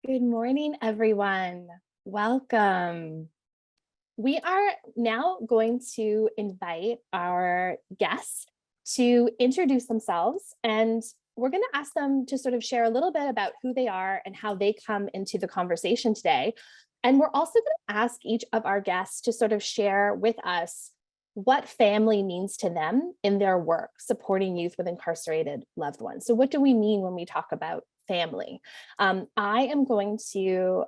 Good morning, everyone. Welcome. We are now going to invite our guests to introduce themselves, and we're going to ask them to sort of share a little bit about who they are and how they come into the conversation today. And we're also going to ask each of our guests to sort of share with us what family means to them in their work supporting youth with incarcerated loved ones. So what do we mean when we talk about family? I am going to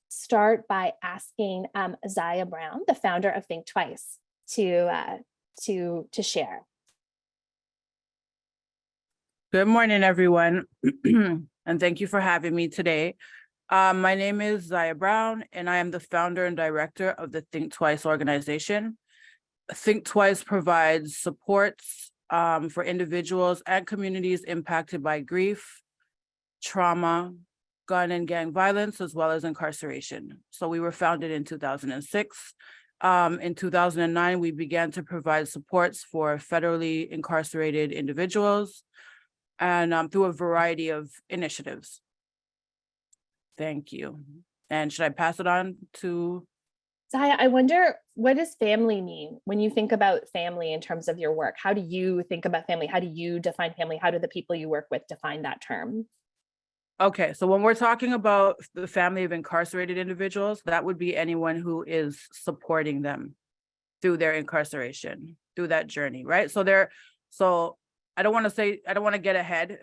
start by asking Zaya Brown, the founder of Think Twice, to share. Good morning, everyone, and thank you for having me today. My name is Zaya Brown, and I am the founder and director of the Think Twice organization. Think Twice provides supports for individuals and communities impacted by grief, trauma, gun and gang violence, as well as incarceration. So we were founded in 2006. In 2009, we began to provide supports for federally incarcerated individuals and through a variety of initiatives. Thank you. And should I pass it on to? Zaya, I wonder, what does family mean when you think about family in terms of your work? How do you think about family? How do you define family? How do the people you work with define that term? Okay, so when we're talking about the family of incarcerated individuals, that would be anyone who is supporting them through their incarceration, through that journey, right? So I don't want to get ahead,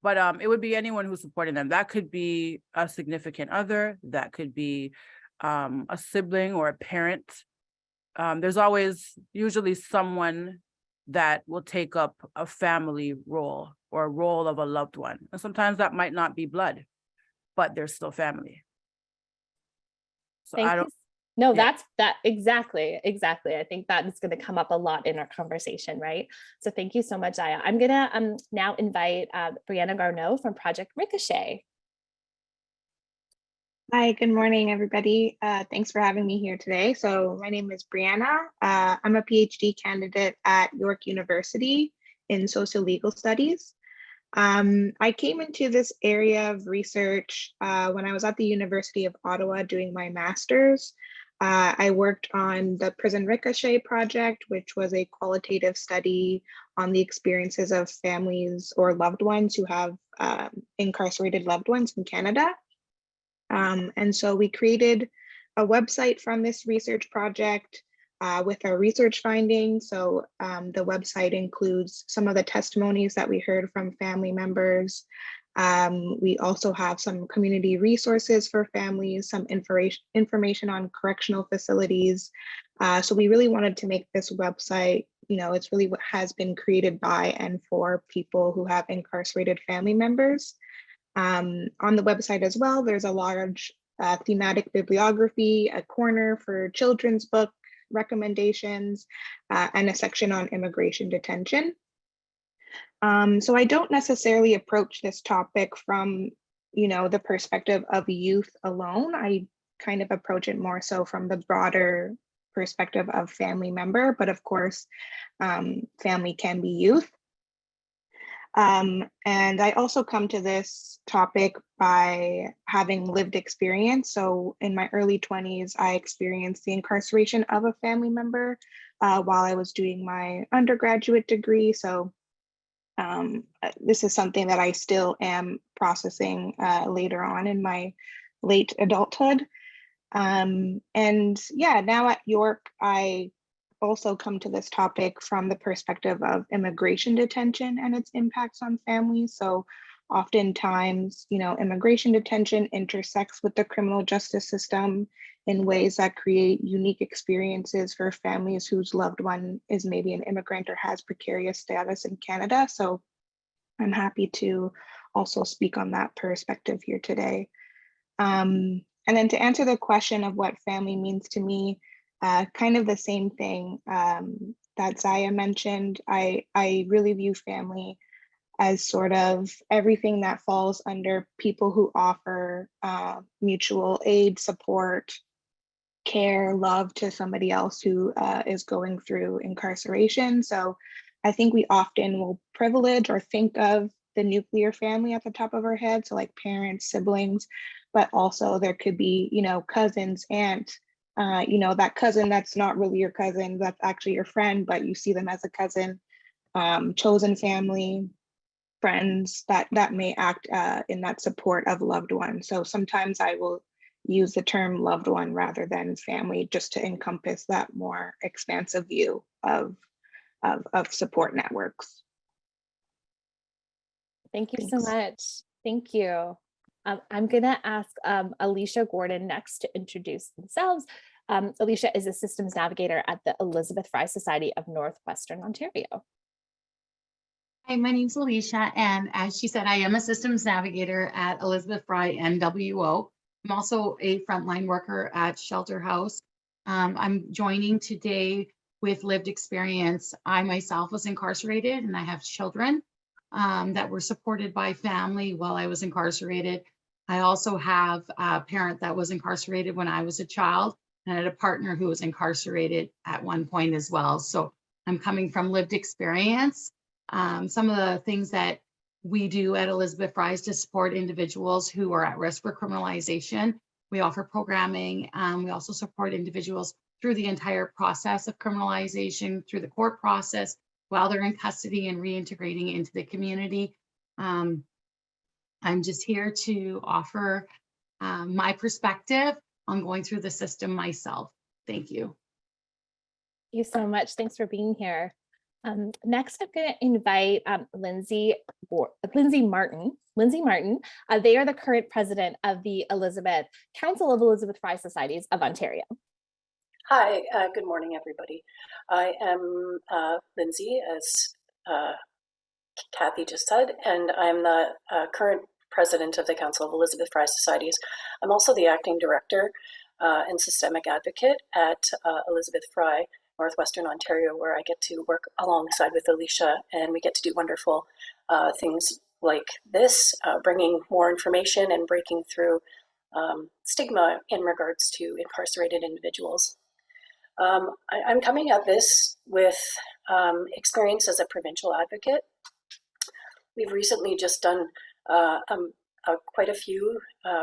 but it would be anyone who's supporting them. That could be a significant other, that could be a sibling or a parent. There's always usually someone that will take up a family role or a role of a loved one. And sometimes that might not be blood, but they're still family. So Thank you. No, yeah. That exactly. I think that is going to come up a lot in our conversation, right? So thank you so much, Zaya. I'm going to now invite Brianna Garneau from Project Ricochet. Hi, good morning, everybody. Thanks for having me here today. So my name is Brianna. I'm a PhD candidate at York University in sociolegal studies. I came into this area of research when I was at the University of Ottawa doing my master's. I worked on the Prison Ricochet project, which was a qualitative study on the experiences of families or loved ones who have incarcerated loved ones in Canada. And so we created a website from this research project with our research findings. So the website includes some of the testimonies that we heard from family members. We also have some community resources for families, some information on correctional facilities. So we really wanted to make this website, it's really what has been created by and for people who have incarcerated family members. On the website as well, there's a large thematic bibliography, a corner for children's book recommendations, and a section on immigration detention. So I don't necessarily approach this topic from, the perspective of youth alone. I kind of approach it more so from the broader perspective of family member, but of course, family can be youth. And I also come to this topic by having lived experience. So in my early 20s, I experienced the incarceration of a family member while I was doing my undergraduate degree. So this is something that I still am processing later on in my late adulthood. And yeah, now at York, I also come to this topic from the perspective of immigration detention and its impacts on families. So oftentimes, immigration detention intersects with the criminal justice system in ways that create unique experiences for families whose loved one is maybe an immigrant or has precarious status in Canada. So I'm happy to also speak on that perspective here today. And then to answer the question of what family means to me, kind of the same thing that Zaya mentioned. I really view family as sort of everything that falls under people who offer mutual aid, support, care, love to somebody else who is going through incarceration. So I think we often will privilege or think of the nuclear family at the top of our head, so like parents, siblings, but also there could be, you know, cousins, aunt, you know, that cousin that's not really your cousin, that's actually your friend, but you see them as a cousin, chosen family, friends that may act in that support of loved ones. So sometimes I will use the term loved one rather than family, just to encompass that more expansive view of support networks. Thank you so Thanks. much. Thank you. I'm gonna ask Alicia Gordon next to introduce themselves. Alicia is a systems navigator at the Elizabeth Fry Society of Northwestern Ontario. Hi, my name's Alicia, and as she said, I am a systems navigator at Elizabeth Fry NWO. I'm also a frontline worker at Shelter House. I'm joining today with lived experience. I myself was incarcerated, and I have children that were supported by family while I was incarcerated. I also have a parent that was incarcerated when I was a child, and I had a partner who was incarcerated at one point as well. So I'm coming from lived experience. Some of the things that we do at Elizabeth Fry is to support individuals who are at risk for criminalization. We offer programming. We also support individuals through the entire process of criminalization, through the court process, while they're in custody and reintegrating into the community. I'm just here to offer my perspective on going through the system myself. Thank you. Thank you so much. Thanks for being here. Next, I'm going to invite Lindsay Martin. They are the current president of the Council of Elizabeth Fry Societies of Ontario. Hi, good morning, everybody. I am Lindsay, as Kathy just said, and I'm the current president of the Council of Elizabeth Fry Societies. I'm also the acting director and systemic advocate at Elizabeth Fry, Northwestern Ontario, where I get to work alongside with Alicia, and we get to do wonderful things like this, bringing more information and breaking through stigma in regards to incarcerated individuals. I'm coming at this with experience as a provincial advocate. We've recently just done quite a few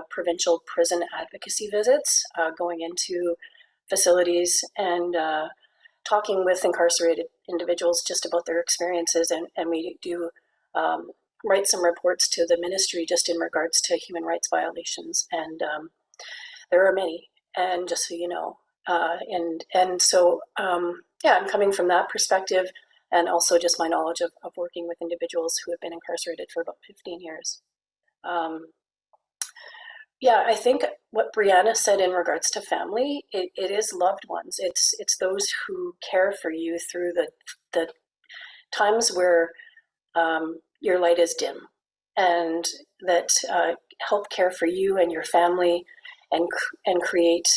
provincial prison advocacy visits, going into facilities and talking with incarcerated individuals just about their experiences, and we do write some reports to the ministry just in regards to human rights violations, and there are many, and just so you know, so yeah, I'm coming from that perspective, and also just my knowledge of working with individuals who have been incarcerated for about 15 years. Yeah, I think what Brianna said in regards to family, it is loved ones. It's those who care for you through the times where your light is dim, and that help care for you and your family, and create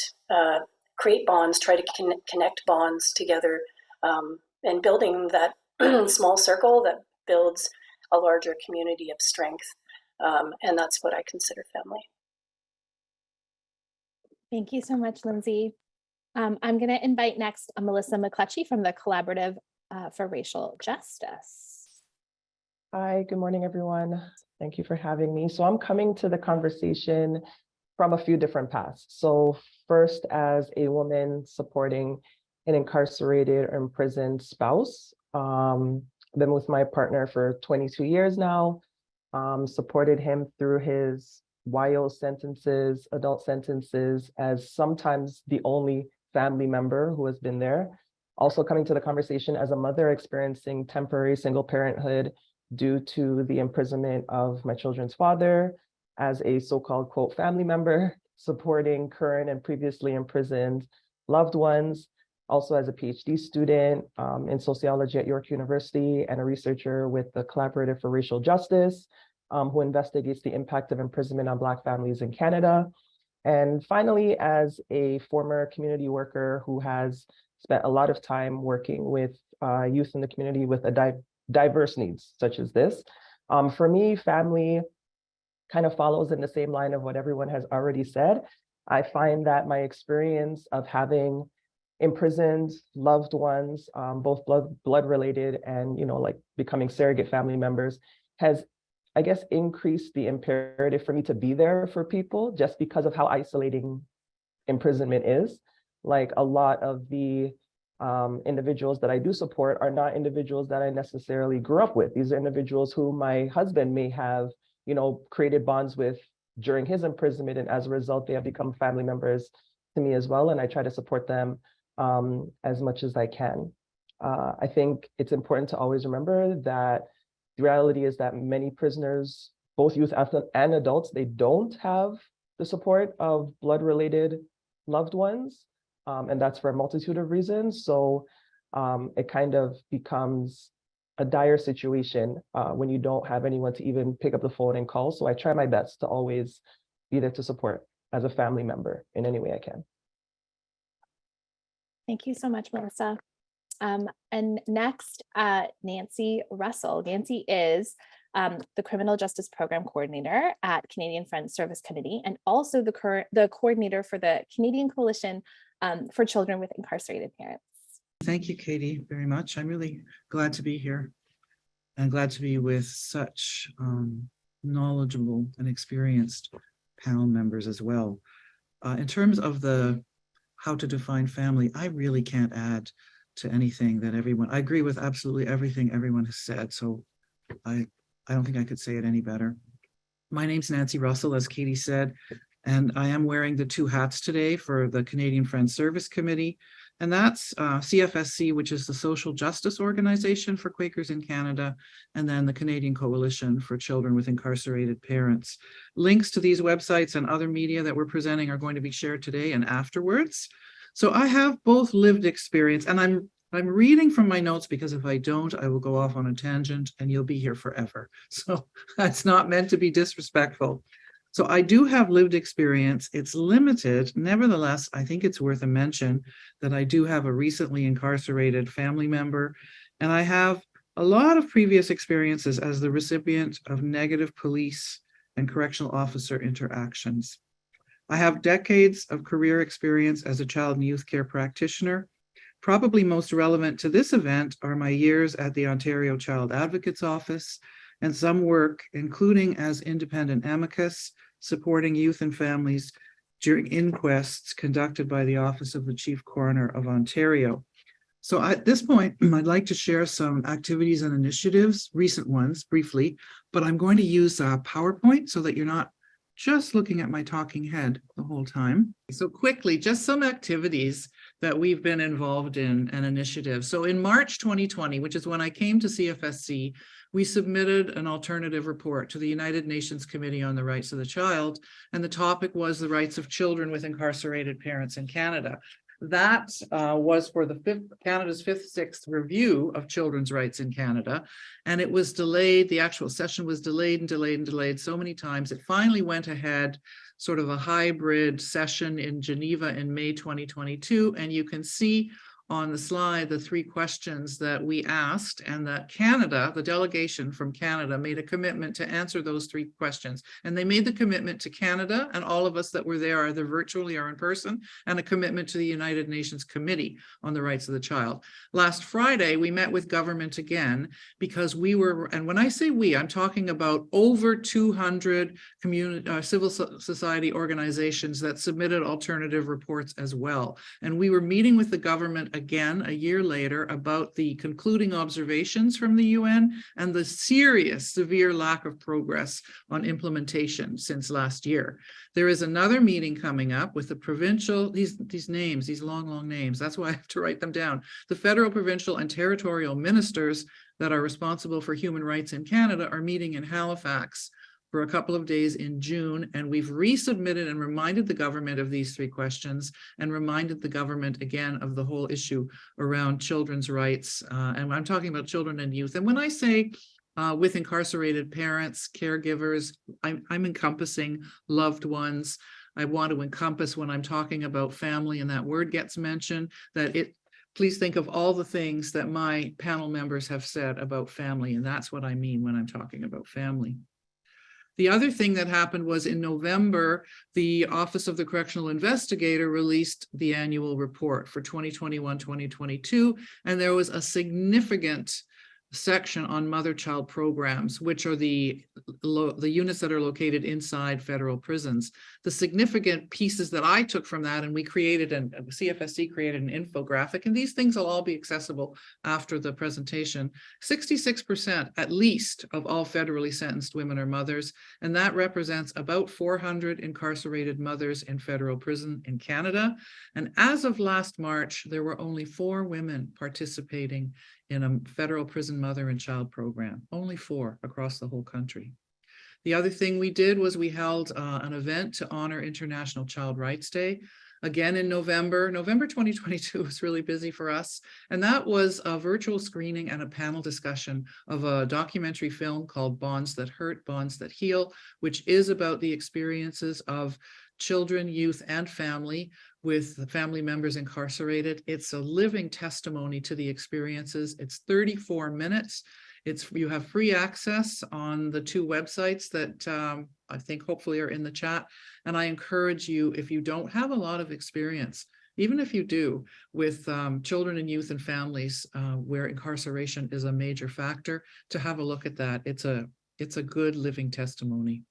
bonds, try to connect bonds together, and building that small circle that builds a larger community of strength, and that's what I consider family. Thank you so much, Lindsay. I'm going to invite next Melissa McCletchie from the Collaborative for Racial Justice. Hi, good morning, everyone. Thank you for having me. So I'm coming to the conversation from a few different paths. So first, as a woman supporting an incarcerated or imprisoned spouse, been with my partner for 22 years now, supported him through his YO sentences, adult sentences, as sometimes the only family member who has been there. Also coming to the conversation as a mother experiencing temporary single parenthood due to the imprisonment of my children's father, as a so-called quote family member, supporting current and previously imprisoned loved ones, also as a PhD student in sociology at York University, and a researcher with the Collaborative for Racial Justice, who investigates the impact of imprisonment on Black families in Canada. And finally, as a former community worker who has spent a lot of time working with youth in the community with diverse needs, such as this. For me, family kind of follows in the same line of what everyone has already said. I find that my experience of having imprisoned loved ones, both blood related and, like becoming surrogate family members, has I guess, increased the imperative for me to be there for people just because of how isolating imprisonment is. Like a lot of the individuals that I do support are not individuals that I necessarily grew up with. These are individuals who my husband may have, created bonds with during his imprisonment. And as a result, they have become family members to me as well. And I try to support them as much as I can. I think it's important to always remember that the reality is that many prisoners, both youth and adults, they don't have the support of blood-related loved ones. And that's for a multitude of reasons. So it kind of becomes a dire situation when you don't have anyone to even pick up the phone and call. So I try my best to always be there to support as a family member in any way I can. Thank you so much, Melissa. And next, Nancy Russell. Nancy is the Criminal Justice Program Coordinator at Canadian Friends Service Committee, and also the coordinator for the Canadian Coalition for Children with Incarcerated Parents. Thank you, Katie, very much. I'm really glad to be here and glad to be with such knowledgeable and experienced panel members as well. In terms of how to define family, I really can't add to anything that I agree with absolutely everything everyone has said. So I don't think I could say it any better. My name's Nancy Russell, as Katie said, and I am wearing the two hats today for the Canadian Friends Service Committee. And that's CFSC, which is the social justice organization for Quakers in Canada, and then the Canadian Coalition for Children with Incarcerated Parents. Links to these websites and other media that we're presenting are going to be shared today and afterwards. So I have both lived experience, and I'm reading from my notes because if I don't, I will go off on a tangent and you'll be here forever. So that's not meant to be disrespectful. So I do have lived experience. It's limited. Nevertheless, I think it's worth a mention that I do have a recently incarcerated family member, and I have a lot of previous experiences as the recipient of negative police and correctional officer interactions. I have decades of career experience as a child and youth care practitioner. Probably most relevant to this event are my years at the Ontario Child Advocate's Office and some work, including as independent amicus, supporting youth and families during inquests conducted by the Office of the Chief Coroner of Ontario. So at this point, I'd like to share some activities and initiatives, recent ones briefly, but I'm going to use PowerPoint so that you're not just looking at my talking head the whole time. So quickly, just some activities that we've been involved in and initiatives. So in March 2020, which is when I came to CFSC, we submitted an alternative report to the United Nations Committee on the Rights of the Child, and the topic was the rights of children with incarcerated parents in Canada. That was for Canada's sixth review of children's rights in Canada, and it was delayed. The actual session was delayed and delayed and delayed so many times. It finally went ahead, sort of a hybrid session in Geneva in May 2022, and you can see on the slide the three questions that we asked, and that Canada, the delegation from Canada, made a commitment to answer those three questions. And they made the commitment to Canada, and all of us that were there, either virtually or in person, and a commitment to the United Nations Committee on the Rights of the Child. Last Friday, we met with government again because we were, and when I say we, I'm talking about over 200 civil society organizations that submitted alternative reports as well. And we were meeting with the government again a year later about the concluding observations from the UN and the serious, severe lack of progress on implementation since last year. There is another meeting coming up with the provincial, these names, these long names, that's why I have to write them down. The federal, provincial, and territorial ministers that are responsible for human rights in Canada are meeting in Halifax for a couple of days in June, and we've resubmitted and reminded the government of these three questions and reminded the government again of the whole issue around children's rights. And I'm talking about children and youth. And when I say with incarcerated parents, caregivers, I'm encompassing loved ones. I want to encompass, when I'm talking about family and that word gets mentioned, please think of all the things that my panel members have said about family. And that's what I mean when I'm talking about family. The other thing that happened was in November, the Office of the Correctional Investigator released the annual report for 2021-2022, and there was a significant section on mother-child programs, which are the units that are located inside federal prisons. The significant pieces that I took from that, and we created, CFSC created an infographic, and these things will all be accessible after the presentation. 66% at least of all federally sentenced women are mothers, and that represents about 400 incarcerated mothers in federal prison in Canada. And as of last March, there were only 4 women participating in a federal prison mother and child program, only 4 across the whole country. The other thing we did was we held an event to honor International Child Rights Day, again in November. November 2022 was really busy for us, and that was a virtual screening and a panel discussion of a documentary film called Bonds That Hurt, Bonds That Heal, which is about the experiences of children, youth, and family with family members incarcerated. It's a living testimony to the experiences. It's 34 minutes. You have free access on the 2 websites that I think hopefully are in the chat. And I encourage you, if you don't have a lot of experience, even if you do, with children and youth and families where incarceration is a major factor, to have a look at that. It's a good living testimony.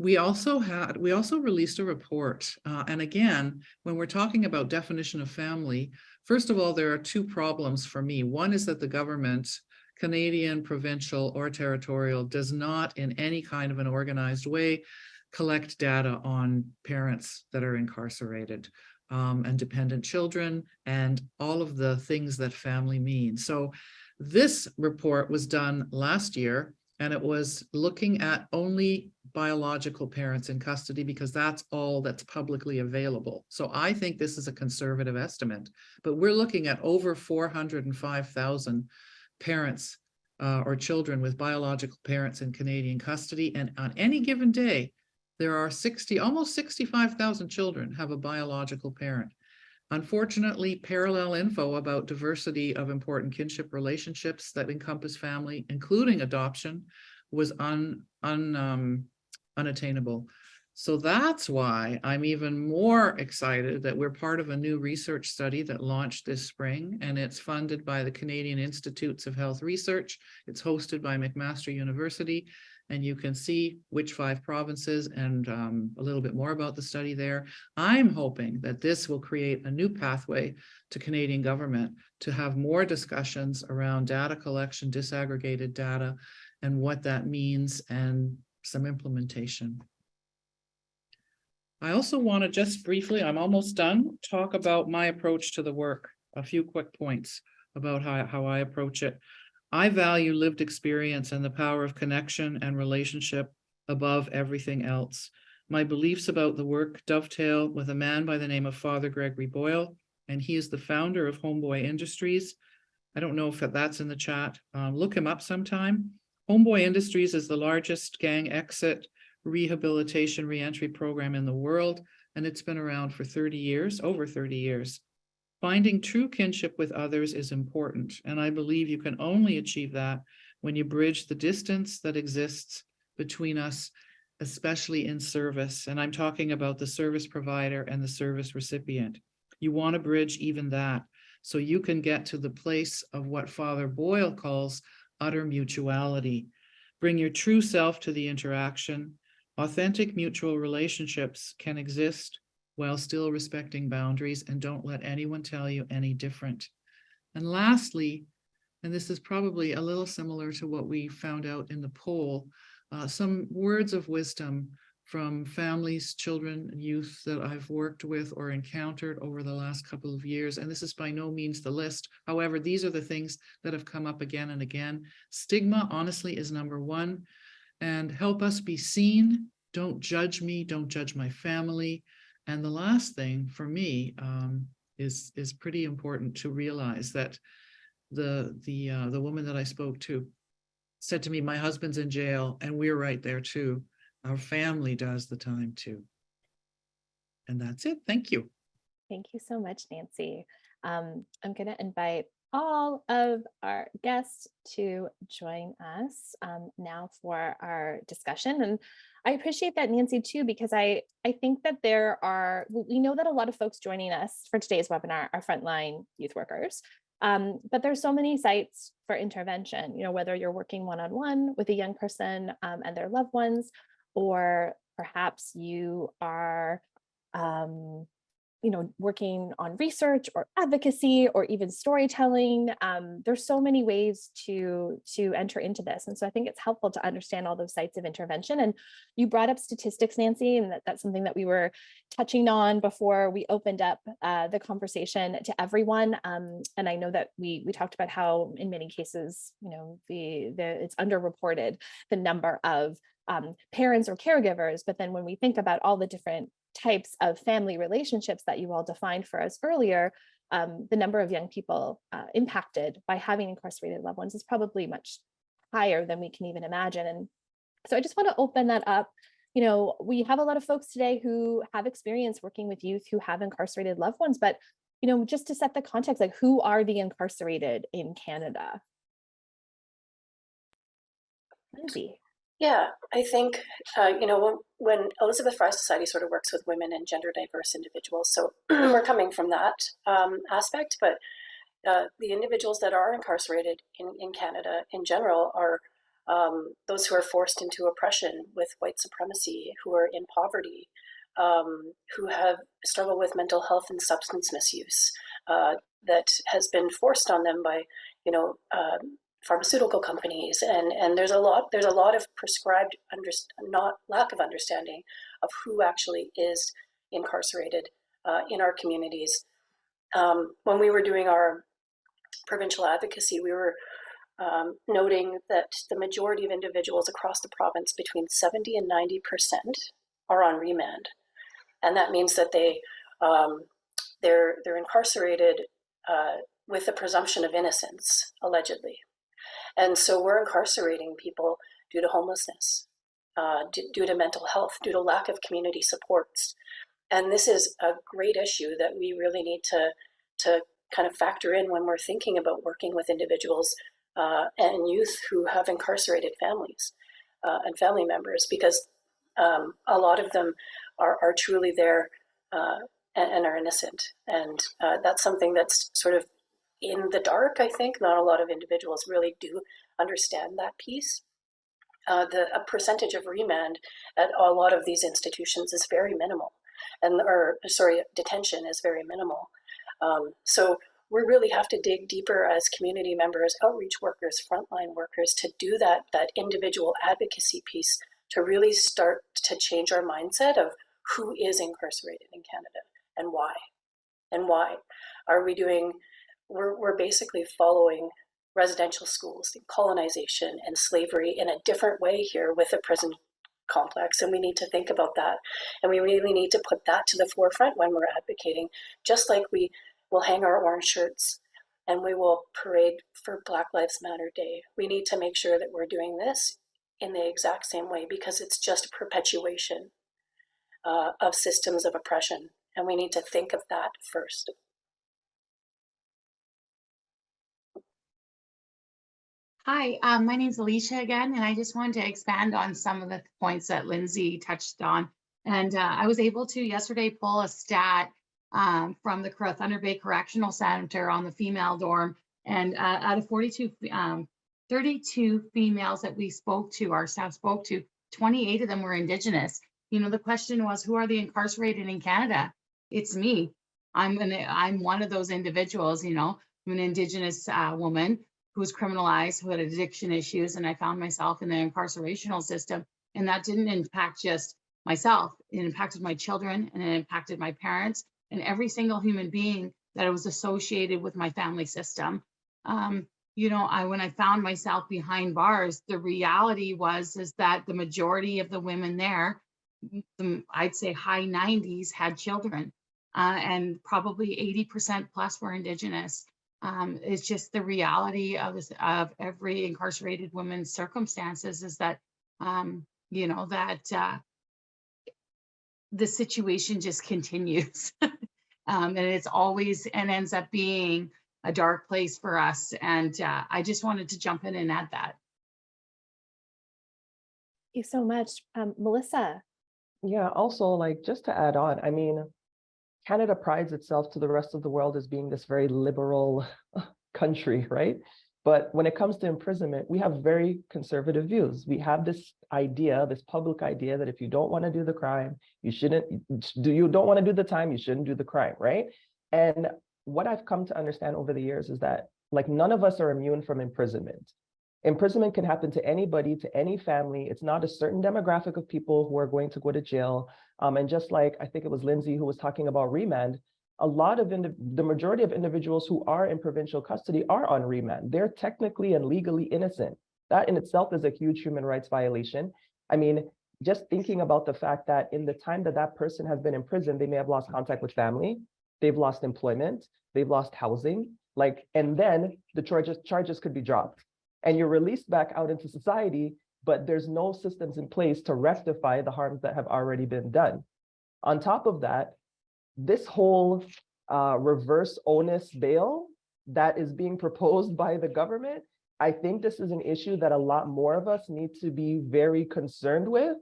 We also released a report. And again, when we're talking about definition of family, first of all, there are 2 problems for me. One is that the government, Canadian, provincial, or territorial, does not in any kind of an organized way collect data on parents that are incarcerated and dependent children and all of the things that family means. So this report was done last year, and it was looking at only biological parents in custody because that's all that's publicly available. So I think this is a conservative estimate, but we're looking at over 405,000 parents or children with biological parents in Canadian custody. And on any given day, there are almost 65,000 children have a biological parent. Unfortunately, parallel info about diversity of important kinship relationships that encompass family, including adoption, was unattainable. So that's why I'm even more excited that we're part of a new research study that launched this spring, and it's funded by the Canadian Institutes of Health Research. It's hosted by McMaster University, and you can see which 5 provinces and a little bit more about the study there. I'm hoping that this will create a new pathway to Canadian government to have more discussions around data collection, disaggregated data, and what that means, and some implementation. I also want to just briefly, I'm almost done, talk about my approach to the work. A few quick points about how I approach it. I value lived experience and the power of connection and relationship above everything else. My beliefs about the work dovetail with a man by the name of Father Gregory Boyle, and he is the founder of Homeboy Industries. I don't know if that's in the chat. Look him up sometime. Homeboy Industries is the largest gang exit rehabilitation reentry program in the world, and it's been around for 30 years, over 30 years. Finding true kinship with others is important, and I believe you can only achieve that when you bridge the distance that exists between us, especially in service. And I'm talking about the service provider and the service recipient. You want to bridge even that so you can get to the place of what Father Boyle calls utter mutuality. Bring your true self to the interaction. Authentic mutual relationships can exist while still respecting boundaries, and don't let anyone tell you any different. And lastly, and this is probably a little similar to what we found out in the poll, some words of wisdom from families, children, and youth that I've worked with or encountered over the last couple of years. And this is by no means the list. However, these are the things that have come up again and again. Stigma, honestly, is number 1. And help us be seen. Don't judge me. Don't judge my family. And the last thing for me is pretty important to realize that the woman that I spoke to said to me, my husband's in jail and we're right there too. Our family does the time too. And that's it. Thank you. Thank you so much, Nancy. I'm going to invite all of our guests to join us now for our discussion. And I appreciate that, Nancy, too, because I think that we know that a lot of folks joining us for today's webinar are frontline youth workers. But there's so many sites for intervention, whether you're working one-on-one with a young person and their loved ones, or perhaps you are working on research or advocacy or even storytelling. There's so many ways to enter into this. And so I think it's helpful to understand all those sites of intervention. And you brought up statistics, Nancy, and that's something that we were touching on before we opened up the conversation to everyone. And I know that we talked about how in many cases, it's underreported, the number of parents or caregivers. But then when we think about all the different types of family relationships that you all defined for us earlier, the number of young people impacted by having incarcerated loved ones is probably much higher than we can even imagine. And so I just want to open that up. We have a lot of folks today who have experience working with youth who have incarcerated loved ones, but just to set the context, like, who are the incarcerated in Canada? Lindsay. Yeah, I think, when Elizabeth Fry Society sort of works with women and gender diverse individuals, so we're coming from that aspect, but the individuals that are incarcerated in Canada in general are those who are forced into oppression with white supremacy, who are in poverty, who have struggled with mental health and substance misuse that has been forced on them by, pharmaceutical companies, and there's a lot of prescribed lack of understanding of who actually is incarcerated in our communities. When we were doing our provincial advocacy, we were noting that the majority of individuals across the province, between 70 and 90%, are on remand, and that means that they're incarcerated with the presumption of innocence, allegedly. And so we're incarcerating people due to homelessness, due to mental health, due to lack of community supports. And this is a great issue that we really need to kind of factor in when we're thinking about working with individuals and youth who have incarcerated families and family members, because a lot of them are truly there and are innocent. And that's something that's sort of in the dark. I think not a lot of individuals really do understand that piece. A percentage of remand at a lot of these institutions is very minimal, detention is very minimal. So we really have to dig deeper as community members, outreach workers, frontline workers, to do that individual advocacy piece, to really start to change our mindset of who is incarcerated in Canada and why. And why are we doing? We're basically following residential schools, colonization and slavery in a different way here with a prison complex. And we need to think about that. And we really need to put that to the forefront when we're advocating, just like we will hang our orange shirts and we will parade for Black Lives Matter Day. We need to make sure that we're doing this in the exact same way, because it's just a perpetuation of systems of oppression. And we need to think of that first. Hi, my name's Alicia again, and I just wanted to expand on some of the points that Lindsay touched on. And I was able to yesterday pull a stat from the Thunder Bay Correctional Center on the female dorm. And out of 32 females that we spoke to, our staff spoke to, 28 of them were Indigenous. The question was, who are the incarcerated in Canada? It's me. I'm one of those individuals. I'm an Indigenous woman who was criminalized, who had addiction issues, and I found myself in the incarcerational system. And that didn't impact just myself. It impacted my children, and it impacted my parents, and every single human being that was associated with my family system. When I found myself behind bars, the reality is that the majority of the women there, I'd say high 90s, had children, and probably 80% plus were Indigenous. It's just the reality of every incarcerated woman's circumstances is that, the situation just continues. And it's always and ends up being a dark place for us. And I just wanted to jump in and add that. Thank you so much. Melissa. Yeah, also, just to add on, Canada prides itself to the rest of the world as being this very liberal country, right? But when it comes to imprisonment, we have very conservative views. We have this idea, this public idea that if you don't want to do the crime, you don't want to do the time, you shouldn't do the crime, right? And what I've come to understand over the years is that like none of us are immune from imprisonment. Imprisonment can happen to anybody, to any family. It's not a certain demographic of people who are going to go to jail. And just like, I think it was Lindsay who was talking about remand, a lot of the majority of individuals who are in provincial custody are on remand. They're technically and legally innocent. That in itself is a huge human rights violation. I mean, just thinking about the fact that in the time that that person has been in prison, they may have lost contact with family, they've lost employment, they've lost housing, and then the charges could be dropped. And you're released back out into society, but there's no systems in place to rectify the harms that have already been done. On top of that, this whole reverse onus bail that is being proposed by the government, I think this is an issue that a lot more of us need to be very concerned with,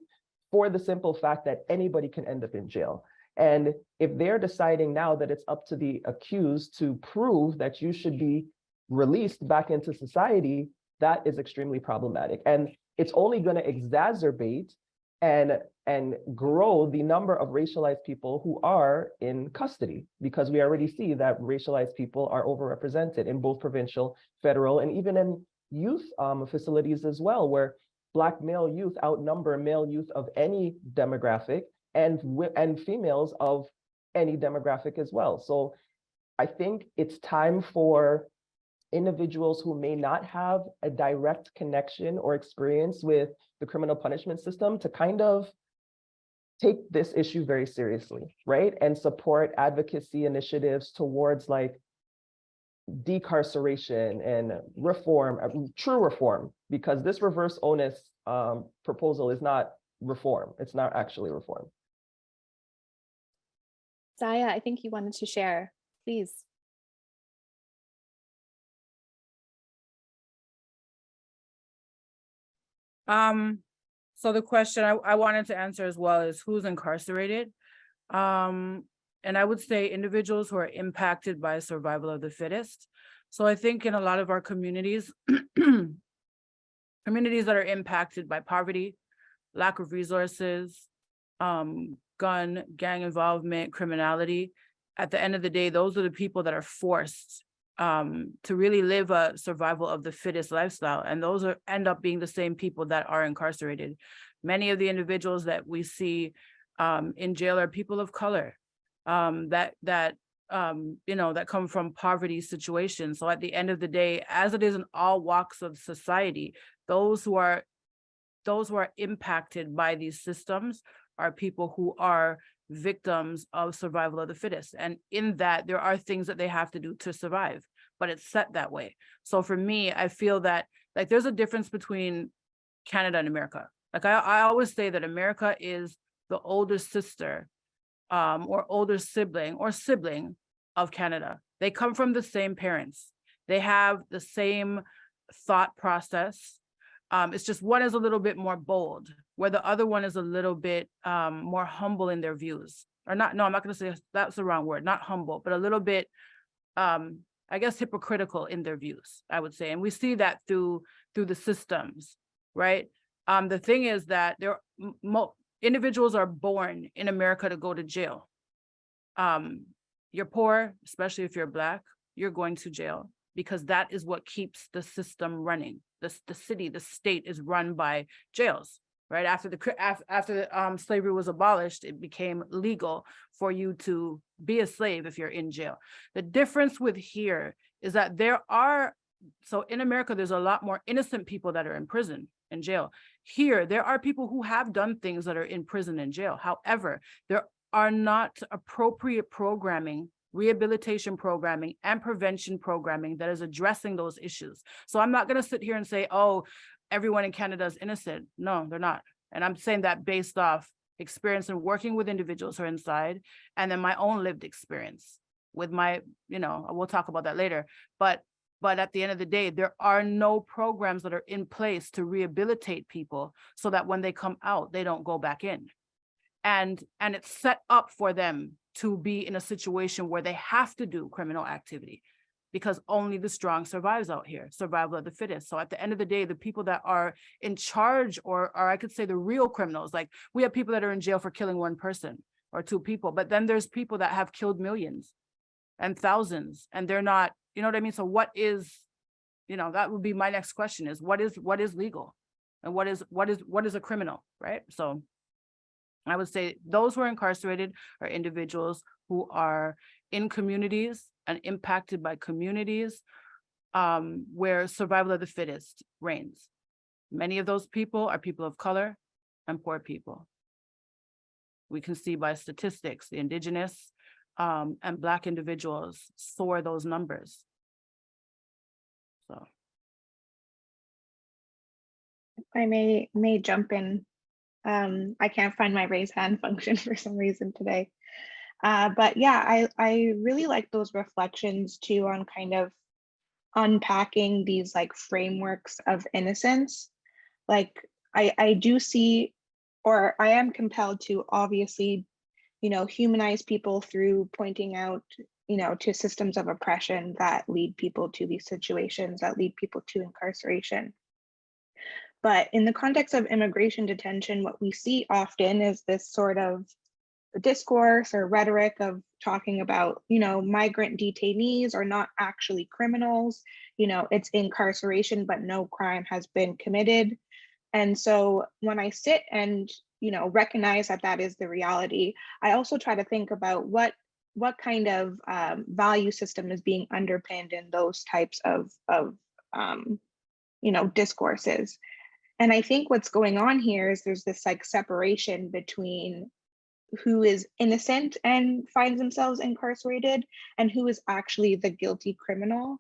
for the simple fact that anybody can end up in jail. And if they're deciding now that it's up to the accused to prove that you should be released back into society, that is extremely problematic. And it's only going to exacerbate and grow the number of racialized people who are in custody, because we already see that racialized people are overrepresented in both provincial, federal, and even in youth facilities as well, where Black male youth outnumber male youth of any demographic and females of any demographic as well. So I think it's time for individuals who may not have a direct connection or experience with the criminal punishment system to kind of take this issue very seriously, right? And support advocacy initiatives towards like decarceration and reform, true reform, because this reverse onus proposal is not reform. It's not actually reform. Zaya, I think you wanted to share, please. So the question I wanted to answer as well is who's incarcerated? And I would say individuals who are impacted by survival of the fittest. So I think in a lot of our communities, communities that are impacted by poverty, lack of resources, gun, gang involvement, criminality, at the end of the day, those are the people that are forced to really live a survival of the fittest lifestyle. And those end up being the same people that are incarcerated. Many of the individuals that we see in jail are people of color that come from poverty situations. So at the end of the day, as it is in all walks of society, those who are impacted by these systems are people who are victims of survival of the fittest. And in that, there are things that they have to do to survive, but it's set that way. So for me, I feel that like there's a difference between Canada and America. Like I always say that America is the older sister or older sibling of Canada. They come from the same parents. They have the same thought process. It's just one is a little bit more bold, where the other one is a little bit more humble in their views. Or not, no, I'm not going to say that's the wrong word, not humble, but a little bit, I guess, hypocritical in their views, I would say. And we see that through the systems, right? The thing is that individuals are born in America to go to jail. You're poor, especially if you're Black, you're going to jail, because that is what keeps the system running. The city, the state is run by jails, right? After slavery was abolished, it became legal for you to be a slave if you're in jail. The difference with here is that so in America, there's a lot more innocent people that are in prison and jail. Here, there are people who have done things that are in prison and jail. However, there are not appropriate programming, rehabilitation programming, and prevention programming that is addressing those issues. So I'm not going to sit here and say, oh, everyone in Canada is innocent. No, they're not. And I'm saying that based off experience and working with individuals who are inside, and then my own lived experience with my, we'll talk about that later. But at the end of the day, there are no programs that are in place to rehabilitate people so that when they come out, they don't go back in. And it's set up for them to be in a situation where they have to do criminal activity, because only the strong survives out here, survival of the fittest. So at the end of the day, the people that are in charge, or I could say the real criminals, like we have people that are in jail for killing one person or two people, but then there's people that have killed millions and thousands, and they're not, you know what I mean? So what is, you know, that would be my next question, is what is legal, and what is a criminal, right? So I would say those who are incarcerated are individuals who are in communities and impacted by communities where survival of the fittest reigns. Many of those people are people of color and poor people. We can see by statistics, the indigenous and Black individuals soar those numbers. So. If I may jump in. I can't find my raise hand function for some reason today. But yeah, I really like those reflections too on kind of unpacking these like frameworks of innocence. Like I do see, or I am compelled to obviously, you know, humanize people through pointing out, you know, to systems of oppression that lead people to these situations, that lead people to incarceration. But in the context of immigration detention, what we see often is this sort of discourse or rhetoric of talking about, you know, migrant detainees are not actually criminals, you know, it's incarceration, but no crime has been committed. And so when I sit and, you know, recognize that that is the reality, I also try to think about what kind of value system is being underpinned in those types of you know, discourses. And I think what's going on here is there's this like separation between who is innocent and finds themselves incarcerated and who is actually the guilty criminal.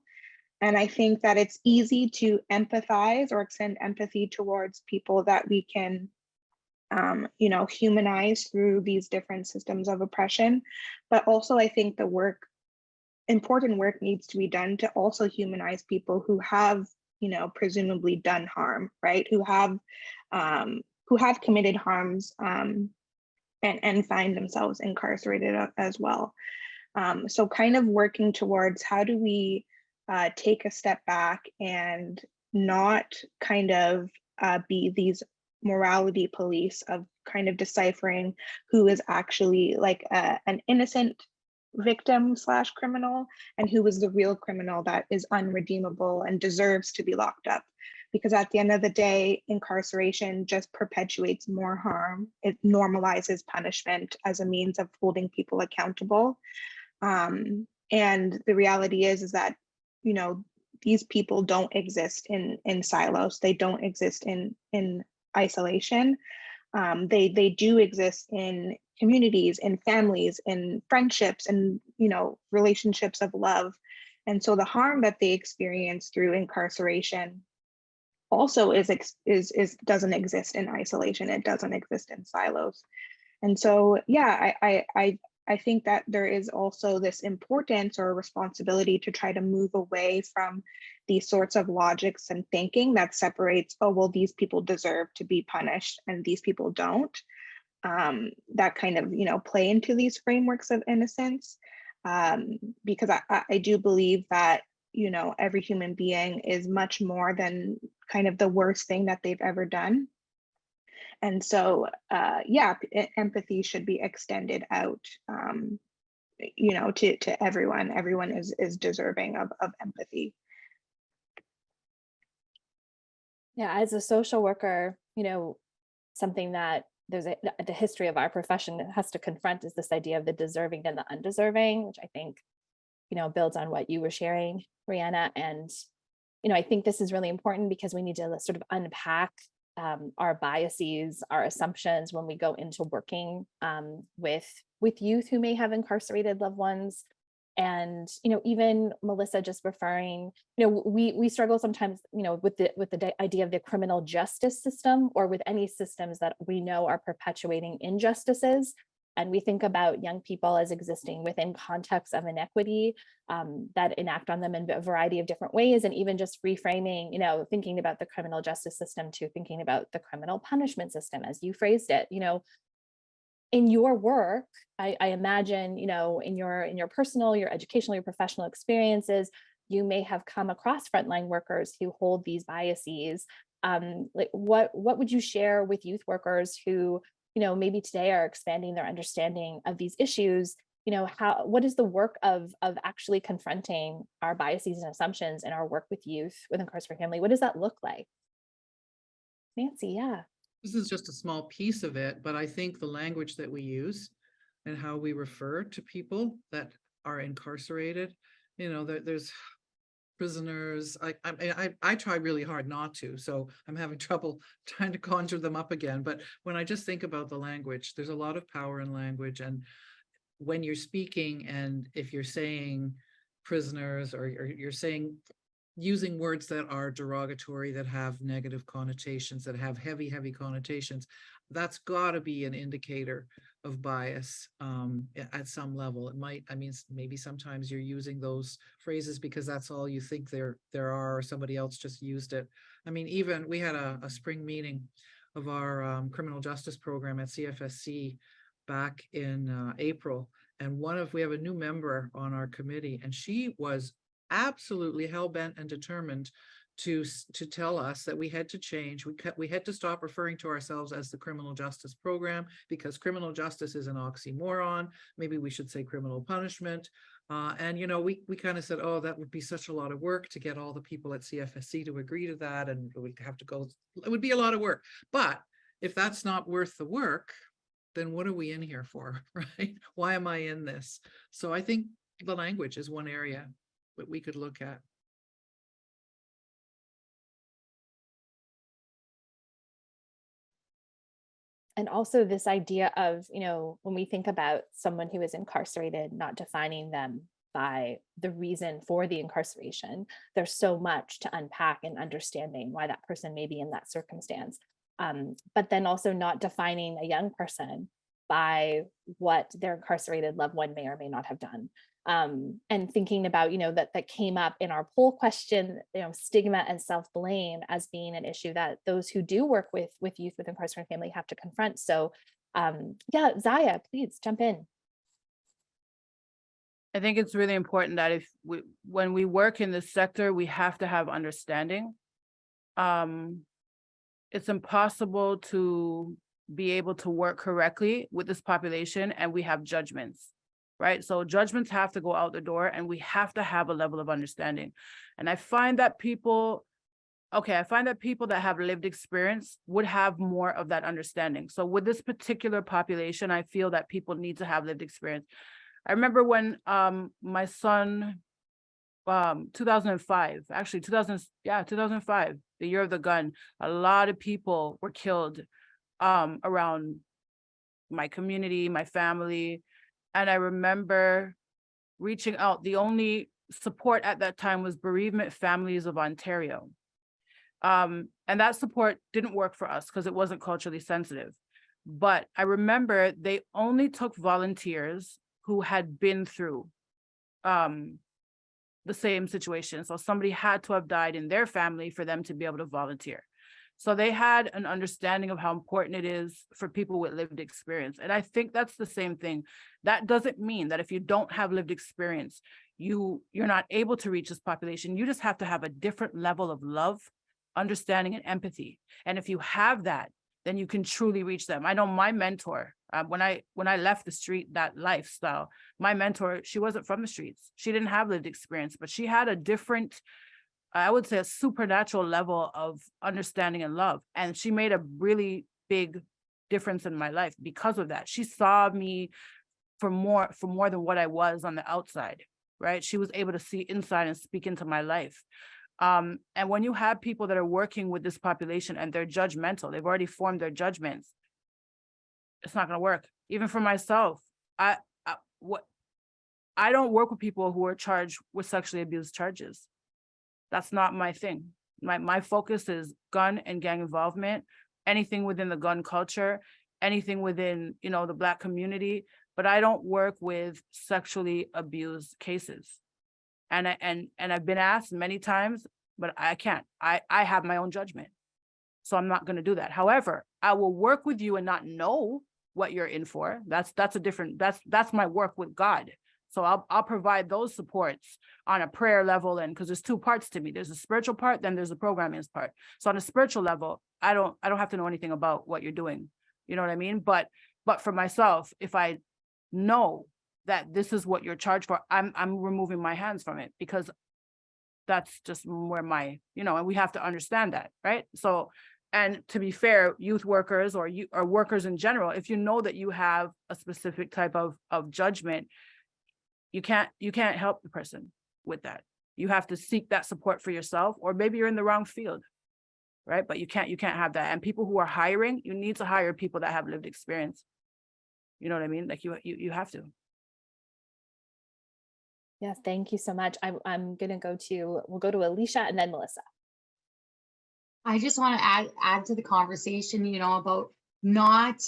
And I think that it's easy to empathize or extend empathy towards people that we can, you know, humanize through these different systems of oppression. But also I think the important work needs to be done to also humanize people who have, you know, presumably done harm, right? Who have committed harms and find themselves incarcerated as well. So kind of working towards how do we take a step back and not kind of be these morality police of kind of deciphering who is actually like an innocent victim / criminal and who is the real criminal that is unredeemable and deserves to be locked up. Because at the end of the day, incarceration just perpetuates more harm. It normalizes punishment as a means of holding people accountable. And the reality is that, you know, these people don't exist in silos. They don't exist in isolation. They do exist in communities, in families, in friendships, and, you know, relationships of love. And so the harm that they experience through incarceration also doesn't exist in isolation. It doesn't exist in silos. And so, yeah, I think that there is also this importance or responsibility to try to move away from these sorts of logics and thinking that separates, oh, well, these people deserve to be punished and these people don't. That kind of, you know, play into these frameworks of innocence. Because I do believe that, you know, every human being is much more than kind of the worst thing that they've ever done. And so, yeah, empathy should be extended out, you know, to everyone. Everyone is deserving of empathy. Yeah, as a social worker, you know, something that the history of our profession has to confront is this idea of the deserving and the undeserving, which I think, you know, builds on what you were sharing, Brianna. And, you know, I think this is really important because we need to sort of unpack our biases, our assumptions when we go into working with youth who may have incarcerated loved ones. And, you know, even Melissa just referring, you know, we struggle sometimes, you know, with the idea of the criminal justice system or with any systems that we know are perpetuating injustices. And we think about young people as existing within contexts of inequity that enact on them in a variety of different ways. And even just reframing, you know, thinking about the criminal justice system to thinking about the criminal punishment system, as you phrased it, you know, in your work, I imagine, you know, in your personal, your educational, your professional experiences, you may have come across frontline workers who hold these biases. Like what would you share with youth workers who, maybe today are expanding their understanding of these issues? What is the work of actually confronting our biases and assumptions in our work with youth with incarcerated family? What does that look like? Nancy, yeah. This is just a small piece of it, but I think the language that we use and how we refer to people that are incarcerated, there's prisoners. I try really hard not to, so I'm having trouble trying to conjure them up again. But when I just think about the language, there's a lot of power in language. And when you're speaking, and if you're saying prisoners, or you're saying, using words that are derogatory, that have negative connotations, that have heavy connotations, that's got to be an indicator of bias at some level. It might, maybe sometimes you're using those phrases because that's all you think there are, or somebody else just used it. Even we had a spring meeting of our criminal justice program at CFSC back in April. And we have a new member on our committee, and she was absolutely hell-bent and determined to tell us that we had to change. We had to stop referring to ourselves as the criminal justice program, because criminal justice is an oxymoron. Maybe we should say criminal punishment. And we kind of said, oh, that would be such a lot of work to get all the people at CFSC to agree to that, and we'd have to go. It would be a lot of work. But if that's not worth the work, then what are we in here for, right? Why am I in this? So I think the language is one area that we could look at. And also this idea of, when we think about someone who is incarcerated, not defining them by the reason for the incarceration, there's so much to unpack in understanding why that person may be in that circumstance. But then also not defining a young person by what their incarcerated loved one may or may not have done. And thinking about, that came up in our poll question, stigma and self-blame as being an issue that those who do work with youth with incarcerated family have to confront. So yeah, Zaya, please jump in. I think it's really important that when we work in this sector, we have to have understanding. It's impossible to be able to work correctly with this population, and we have judgments. Right? So judgments have to go out the door, and we have to have a level of understanding. And I find that people that have lived experience would have more of that understanding. So with this particular population, I feel that people need to have lived experience. I remember when my son, 2005, the year of the gun, a lot of people were killed around my community, my family. And I remember reaching out. The only support at that time was Bereavement Families of Ontario. And that support didn't work for us because it wasn't culturally sensitive. But I remember they only took volunteers who had been through the same situation. So somebody had to have died in their family for them to be able to volunteer. So they had an understanding of how important it is for people with lived experience. And I think that's the same thing. That doesn't mean that if you don't have lived experience, you're not able to reach this population. You just have to have a different level of love, understanding, and empathy. And if you have that, then you can truly reach them. I know my mentor, when I left the street, that lifestyle, my mentor, she wasn't from the streets. She didn't have lived experience, but she had a different, I would say, a supernatural level of understanding and love. And she made a really big difference in my life because of that. She saw me for more than what I was on the outside, right? She was able to see inside and speak into my life. And when you have people that are working with this population and they're judgmental, they've already formed their judgments, it's not going to work. Even for myself, I don't work with people who are charged with sexually abused charges. That's not my thing. My focus is gun and gang involvement, anything within the gun culture, anything within, the Black community, but I don't work with sexually abused cases. And I've been asked many times, but I can't. I have my own judgment. So I'm not going to do that. However, I will work with you and not know what you're in for. That's my work with God. So I'll provide those supports on a prayer level, and because there's two parts to me. There's a spiritual part, then there's a programming part. So on a spiritual level, I don't have to know anything about what you're doing. You know what I mean? But for myself, if I know that this is what you're charged for, I'm removing my hands from it, because that's just where my, and we have to understand that, right? So, and to be fair, youth workers or workers in general, if you know that you have a specific type of judgment, you can't help the person with that. You have to seek that support for yourself, or maybe you're in the wrong field, right? But you can't have that. And people who are hiring, you need to hire people that have lived experience. You know what I mean? Like you have to. Yes, thank you so much. I'm gonna we'll go to Alicia and then Melissa. I just want to add to the conversation, about not,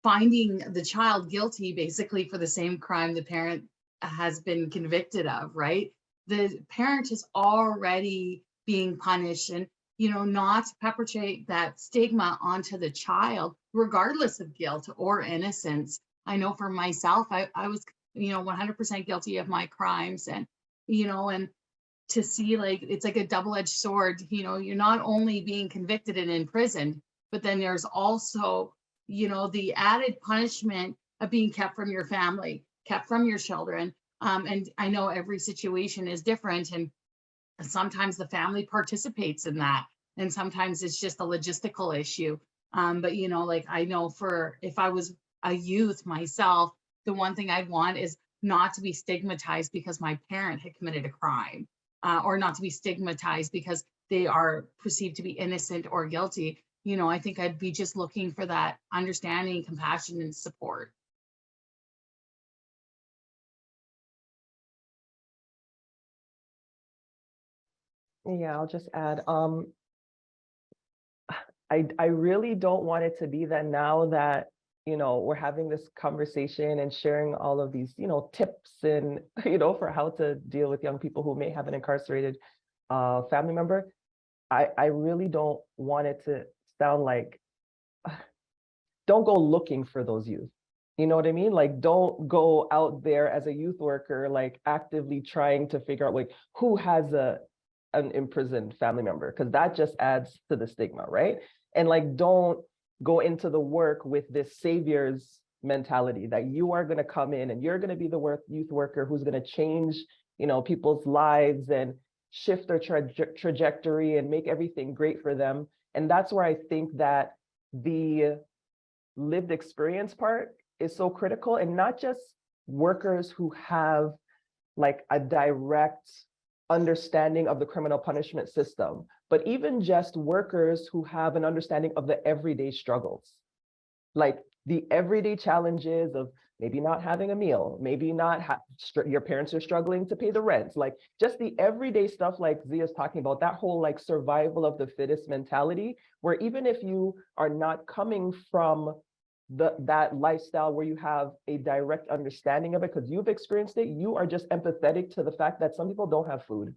finding the child guilty basically for the same crime the parent has been convicted of, right? The parent is already being punished, and, not to perpetrate that stigma onto the child, regardless of guilt or innocence. I know for myself, I was, 100% guilty of my crimes, and, and to see, like, it's like a double-edged sword. You're not only being convicted and imprisoned, but then there's also, the added punishment of being kept from your family, kept from your children. And I know every situation is different, and sometimes the family participates in that, and sometimes it's just a logistical issue. But like, I know if I was a youth myself, the one thing I'd want is not to be stigmatized because my parent had committed a crime. Or not to be stigmatized because they are perceived to be innocent or guilty. I think I'd be just looking for that understanding, compassion, and support. Yeah, I'll just add, I really don't want it to be that now that, we're having this conversation and sharing all of these, tips and, for how to deal with young people who may have an incarcerated family member. I really don't want it to sound like, don't go looking for those youth. You know what I mean? Like, don't go out there as a youth worker, like actively trying to figure out like who has an imprisoned family member, because that just adds to the stigma, right? And like, don't go into the work with this savior's mentality that you are going to come in and you're going to be the youth worker who's going to change, people's lives and shift their trajectory and make everything great for them. And that's where I think that the lived experience part is so critical, and not just workers who have like a direct understanding of the criminal punishment system, but even just workers who have an understanding of the everyday struggles, like the everyday challenges of maybe not having a meal, maybe not your parents are struggling to pay the rent, like just the everyday stuff like Zia's talking about, that whole like survival of the fittest mentality, where even if you are not coming from that lifestyle where you have a direct understanding of it because you've experienced it, you are just empathetic to the fact that some people don't have food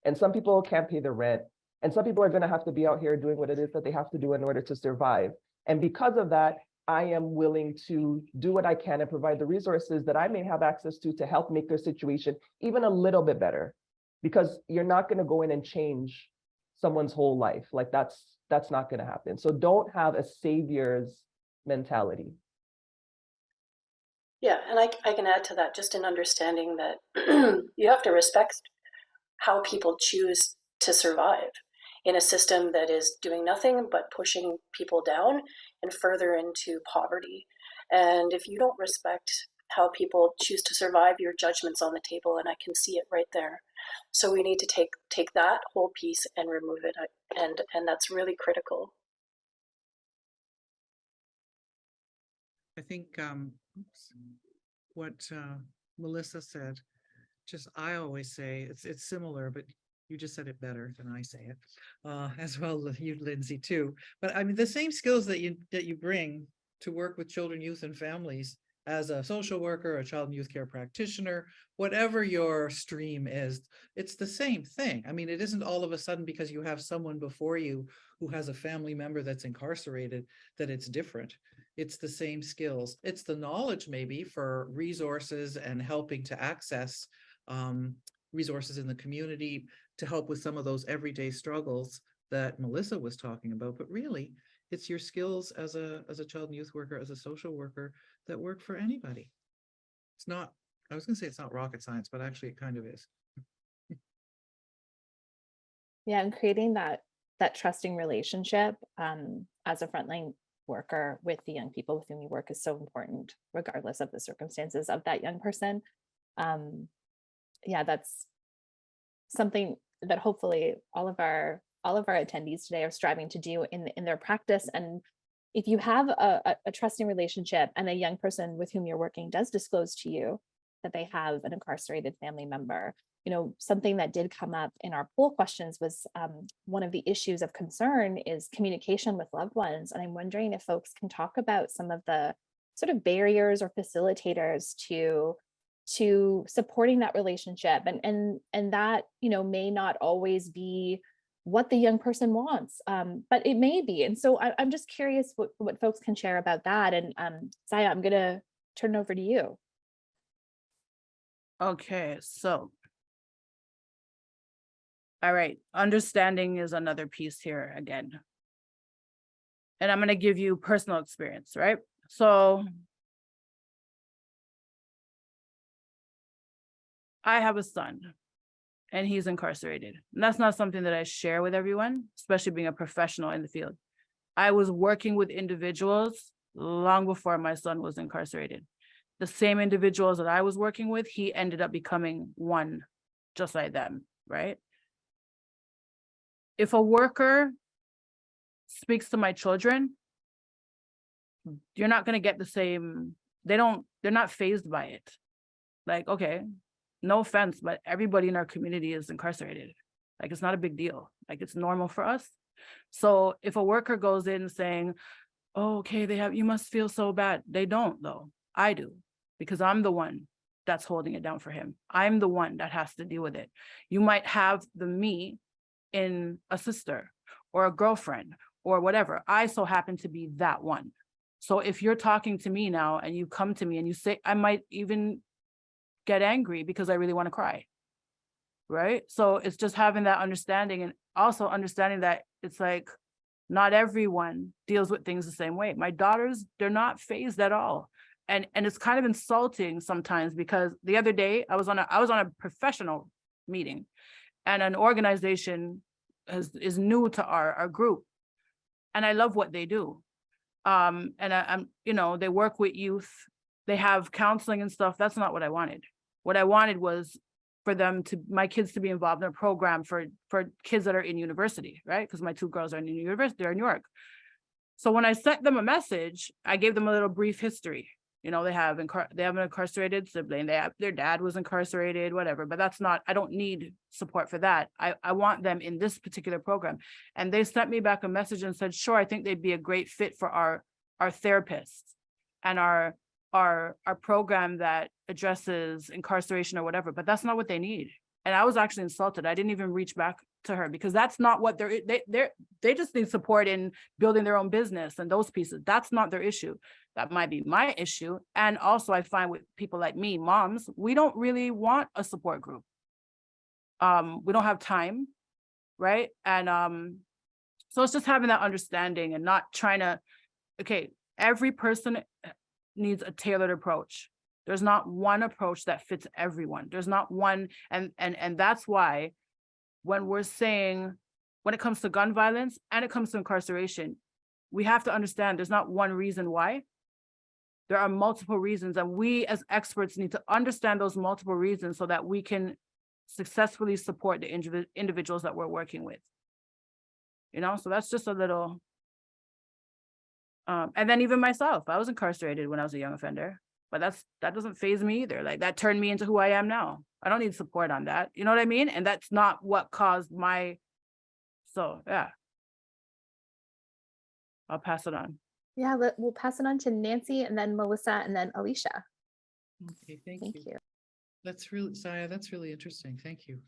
and some people can't pay their rent and some people are going to have to be out here doing what it is that they have to do in order to survive. And because of that, I am willing to do what I can and provide the resources that I may have access to help make their situation even a little bit better, because you're not going to go in and change someone's whole life. Like that's not going to happen. So don't have a savior's mentality. Yeah, and I can add to that just in understanding that you have to respect how people choose to survive in a system that is doing nothing but pushing people down and further into poverty. And if you don't respect how people choose to survive, your judgment's on the table, and I can see it right there. So we need to take that whole piece and remove it, and that's really critical. I think what Melissa said, just I always say it's similar, but you just said it better than I say it, as well as you, Lindsay, too. But I mean, the same skills that you bring to work with children, youth, and families, as a social worker, a child and youth care practitioner, whatever your stream is, it's the same thing. I mean, it isn't all of a sudden because you have someone before you who has a family member that's incarcerated that it's different. It's the same skills. It's the knowledge maybe for resources and helping to access resources in the community to help with some of those everyday struggles that Melissa was talking about. But really, it's your skills as a child and youth worker, as a social worker that work for anybody. It's not, I was going to say it's not rocket science, but actually it kind of is. Yeah, and creating that trusting relationship as a frontline worker with the young people with whom you work is so important, regardless of the circumstances of that young person. Yeah, that's something that hopefully all of our attendees today are striving to do in their practice. And if you have a trusting relationship and a young person with whom you're working does disclose to you that they have an incarcerated family member, something that did come up in our poll questions was one of the issues of concern is communication with loved ones. And I'm wondering if folks can talk about some of the sort of barriers or facilitators to supporting that relationship, and that may not always be what the young person wants, but it may be. And so I'm just curious what folks can share about that. And Zaya, I'm gonna turn it over to you. Okay, so all right, understanding is another piece here again. And I'm going to give you personal experience, right? So I have a son and he's incarcerated. And that's not something that I share with everyone, especially being a professional in the field. I was working with individuals long before my son was incarcerated. The same individuals that I was working with, he ended up becoming one just like them, right? If a worker speaks to my children, you're not going to get the same, they're not fazed by it. Like, okay, no offense, but everybody in our community is incarcerated. Like, it's not a big deal. Like, it's normal for us. So if a worker goes in saying, oh, okay, you must feel so bad. They don't though. I do, because I'm the one that's holding it down for him. I'm the one that has to deal with it. You might have me in a sister or a girlfriend or whatever. I so happen to be that one. So if you're talking to me now and you come to me and you say, I might even get angry because I really want to cry, right? So it's just having that understanding, and also understanding that it's like, not everyone deals with things the same way. My daughters, they're not fazed at all. And it's kind of insulting sometimes, because the other day I was on a professional meeting, and an organization is new to our group, and I love what they do. And I'm they work with youth, they have counseling and stuff. That's not what I wanted. What I wanted was for my kids to be involved in a program for kids that are in university, right? Because my two girls are in university, they're in New York. So when I sent them a message, I gave them a little brief history. They have an incarcerated sibling. Their dad was incarcerated, whatever, but that's not, I don't need support for that. I want them in this particular program. And they sent me back a message and said, sure, I think they'd be a great fit for our therapists and our program that addresses incarceration or whatever, but that's not what they need. And I was actually insulted. I didn't even reach back to her, because that's not what they just need support in building their own business and those pieces. That's not their issue. That might be my issue. And also I find with people like me, moms, we don't really want a support group. We don't have time, right? And so it's just having that understanding and not trying to, okay, every person needs a tailored approach. There's not one approach that fits everyone. There's not one, and that's why when we're saying, when it comes to gun violence and it comes to incarceration, we have to understand there's not one reason why. There are multiple reasons, and we as experts need to understand those multiple reasons so that we can successfully support the individuals that we're working with. So that's just a little, and then even myself, I was incarcerated when I was a young offender, but that doesn't faze me either. Like, that turned me into who I am now. I don't need support on that. You know what I mean? And that's not what caused so yeah. I'll pass it on. Yeah, we'll pass it on to Nancy and then Melissa and then Alicia. Okay, thank Thank you. you. That's really, Saya, that's really interesting. Thank you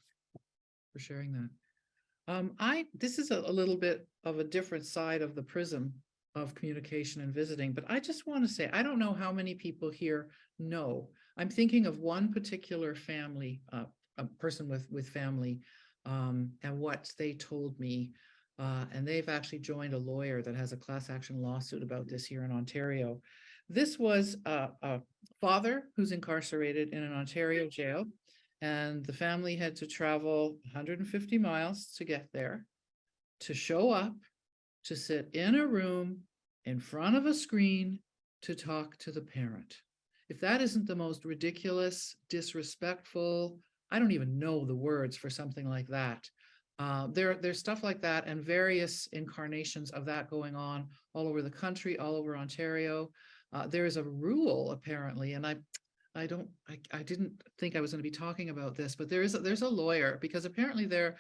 for sharing that. This is a little bit of a different side of the prism of communication and visiting, but I just want to say, I don't know how many people here know. I'm thinking of one particular family, a person with family, and what they told me. And they've actually joined a lawyer that has a class action lawsuit about this here in Ontario. This was a father who's incarcerated in an Ontario jail, and the family had to travel 150 miles to get there, to show up, to sit in a room in front of a screen to talk to the parent. If that isn't the most ridiculous, disrespectful, I don't even know the words for something like that. There's stuff like that and various incarnations of that going on all over the country, all over Ontario. There is a rule apparently, and I didn't think I was going to be talking about this, but there's a lawyer, because apparently there,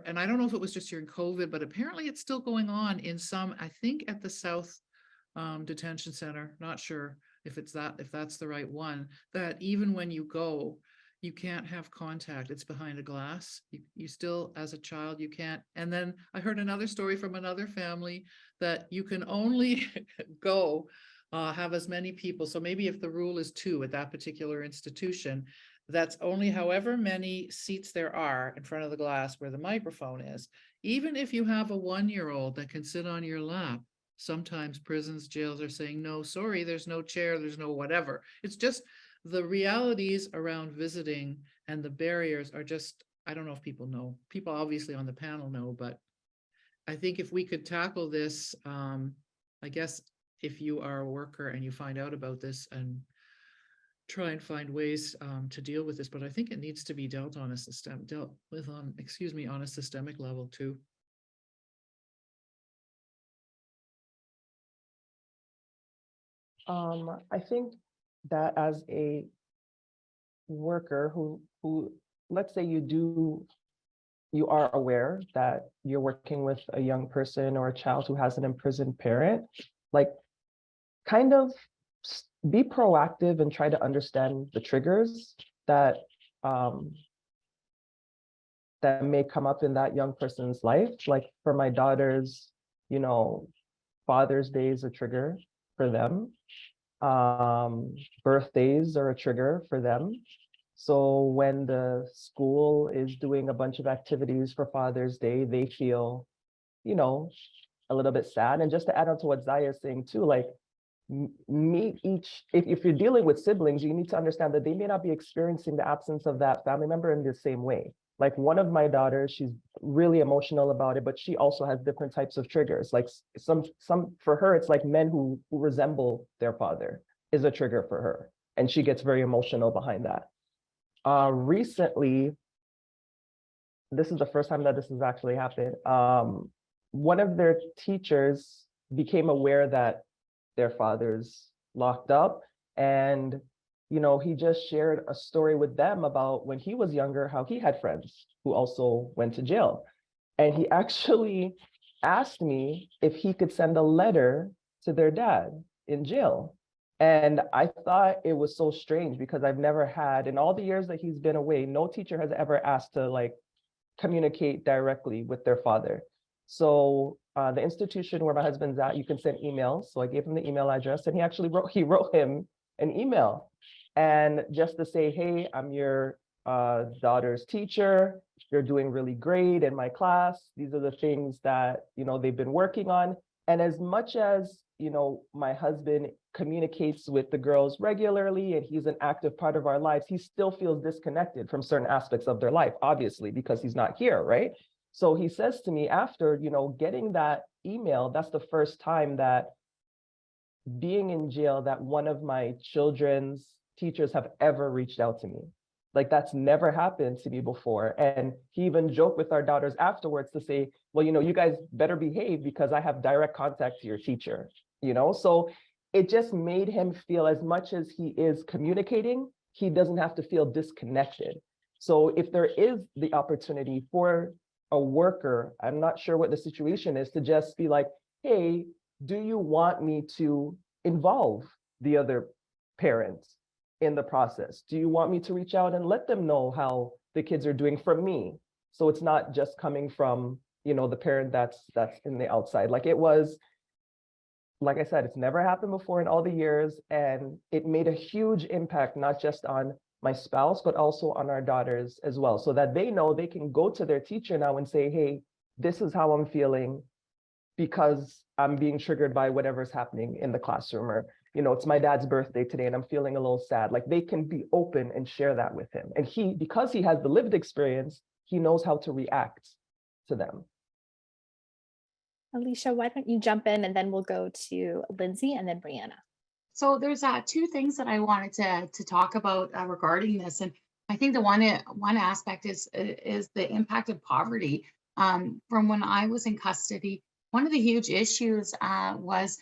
and I don't know if it was just during COVID, but apparently it's still going on in some, I think at the South Detention Center, not sure if that's the right one, that even when you go, you can't have contact. It's behind a glass. You still, as a child, you can't. And then I heard another story from another family that you can only go have as many people. So maybe if the rule is 2 at that particular institution, that's only however many seats there are in front of the glass where the microphone is. Even if you have a 1-year-old that can sit on your lap, sometimes prisons, jails are saying, no, sorry, there's no chair, there's no whatever. It's just the realities around visiting and the barriers are just, I don't know if people know. People obviously on the panel know, but I think if we could tackle this, I guess if you are a worker and you find out about this, and try and find ways to deal with this, but I think it needs to be dealt with on a systemic level too. I think that as a worker who let's say you are aware that you're working with a young person or a child who has an imprisoned parent, like kind of be proactive and try to understand the triggers that that may come up in that young person's life. Like for my daughters, Father's Day is a trigger for them. Birthdays are a trigger for them. So when the school is doing a bunch of activities for Father's Day, they feel, a little bit sad. And just to add on to what Zaya is saying too, like meet each, if you're dealing with siblings, you need to understand that they may not be experiencing the absence of that family member in the same way. Like one of my daughters, she's really emotional about it, but she also has different types of triggers. Like some for her, it's like men who resemble their father is a trigger for her. And she gets very emotional behind that. Recently, this is the first time that this has actually happened. One of their teachers became aware that their father's locked up, and he just shared a story with them about when he was younger, how he had friends who also went to jail. And he actually asked me if he could send a letter to their dad in jail. And I thought it was so strange because I've never had, in all the years that he's been away, no teacher has ever asked to like communicate directly with their father. So the institution where my husband's at, you can send emails. So I gave him the email address, and he actually wrote him an email, and just to say, hey, I'm your daughter's teacher. You're doing really great in my class. These are the things that they've been working on. And as much as my husband communicates with the girls regularly and he's an active part of our lives, he still feels disconnected from certain aspects of their life, obviously, because he's not here, right? So he says to me after, getting that email, that's the first time that being in jail that one of my children's teachers have ever reached out to me. Like that's never happened to me before. And he even joked with our daughters afterwards to say, well, you guys better behave because I have direct contact to your teacher, So it just made him feel, as much as he is communicating, he doesn't have to feel disconnected. So if there is the opportunity for a worker, I'm not sure what the situation is, to just be like, hey, do you want me to involve the other parents in the process? Do you want me to reach out and let them know how the kids are doing from me? So it's not just coming from, you know, the parent that's in the outside. Like it was, like I said, it's never happened before in all the years. And it made a huge impact, not just on my spouse, but also on our daughters as well, so that they know they can go to their teacher now and say, hey, this is how I'm feeling because I'm being triggered by whatever's happening in the classroom, or, you know, it's my dad's birthday today and I'm feeling a little sad. Like they can be open and share that with him. And he, because he has the lived experience, he knows how to react to them. Alicia, why don't you jump in and then we'll go to Lindsay and then Brianna. So there's two things that I wanted to talk about regarding this, and I think the one aspect is the impact of poverty. From when I was in custody, one of the huge issues was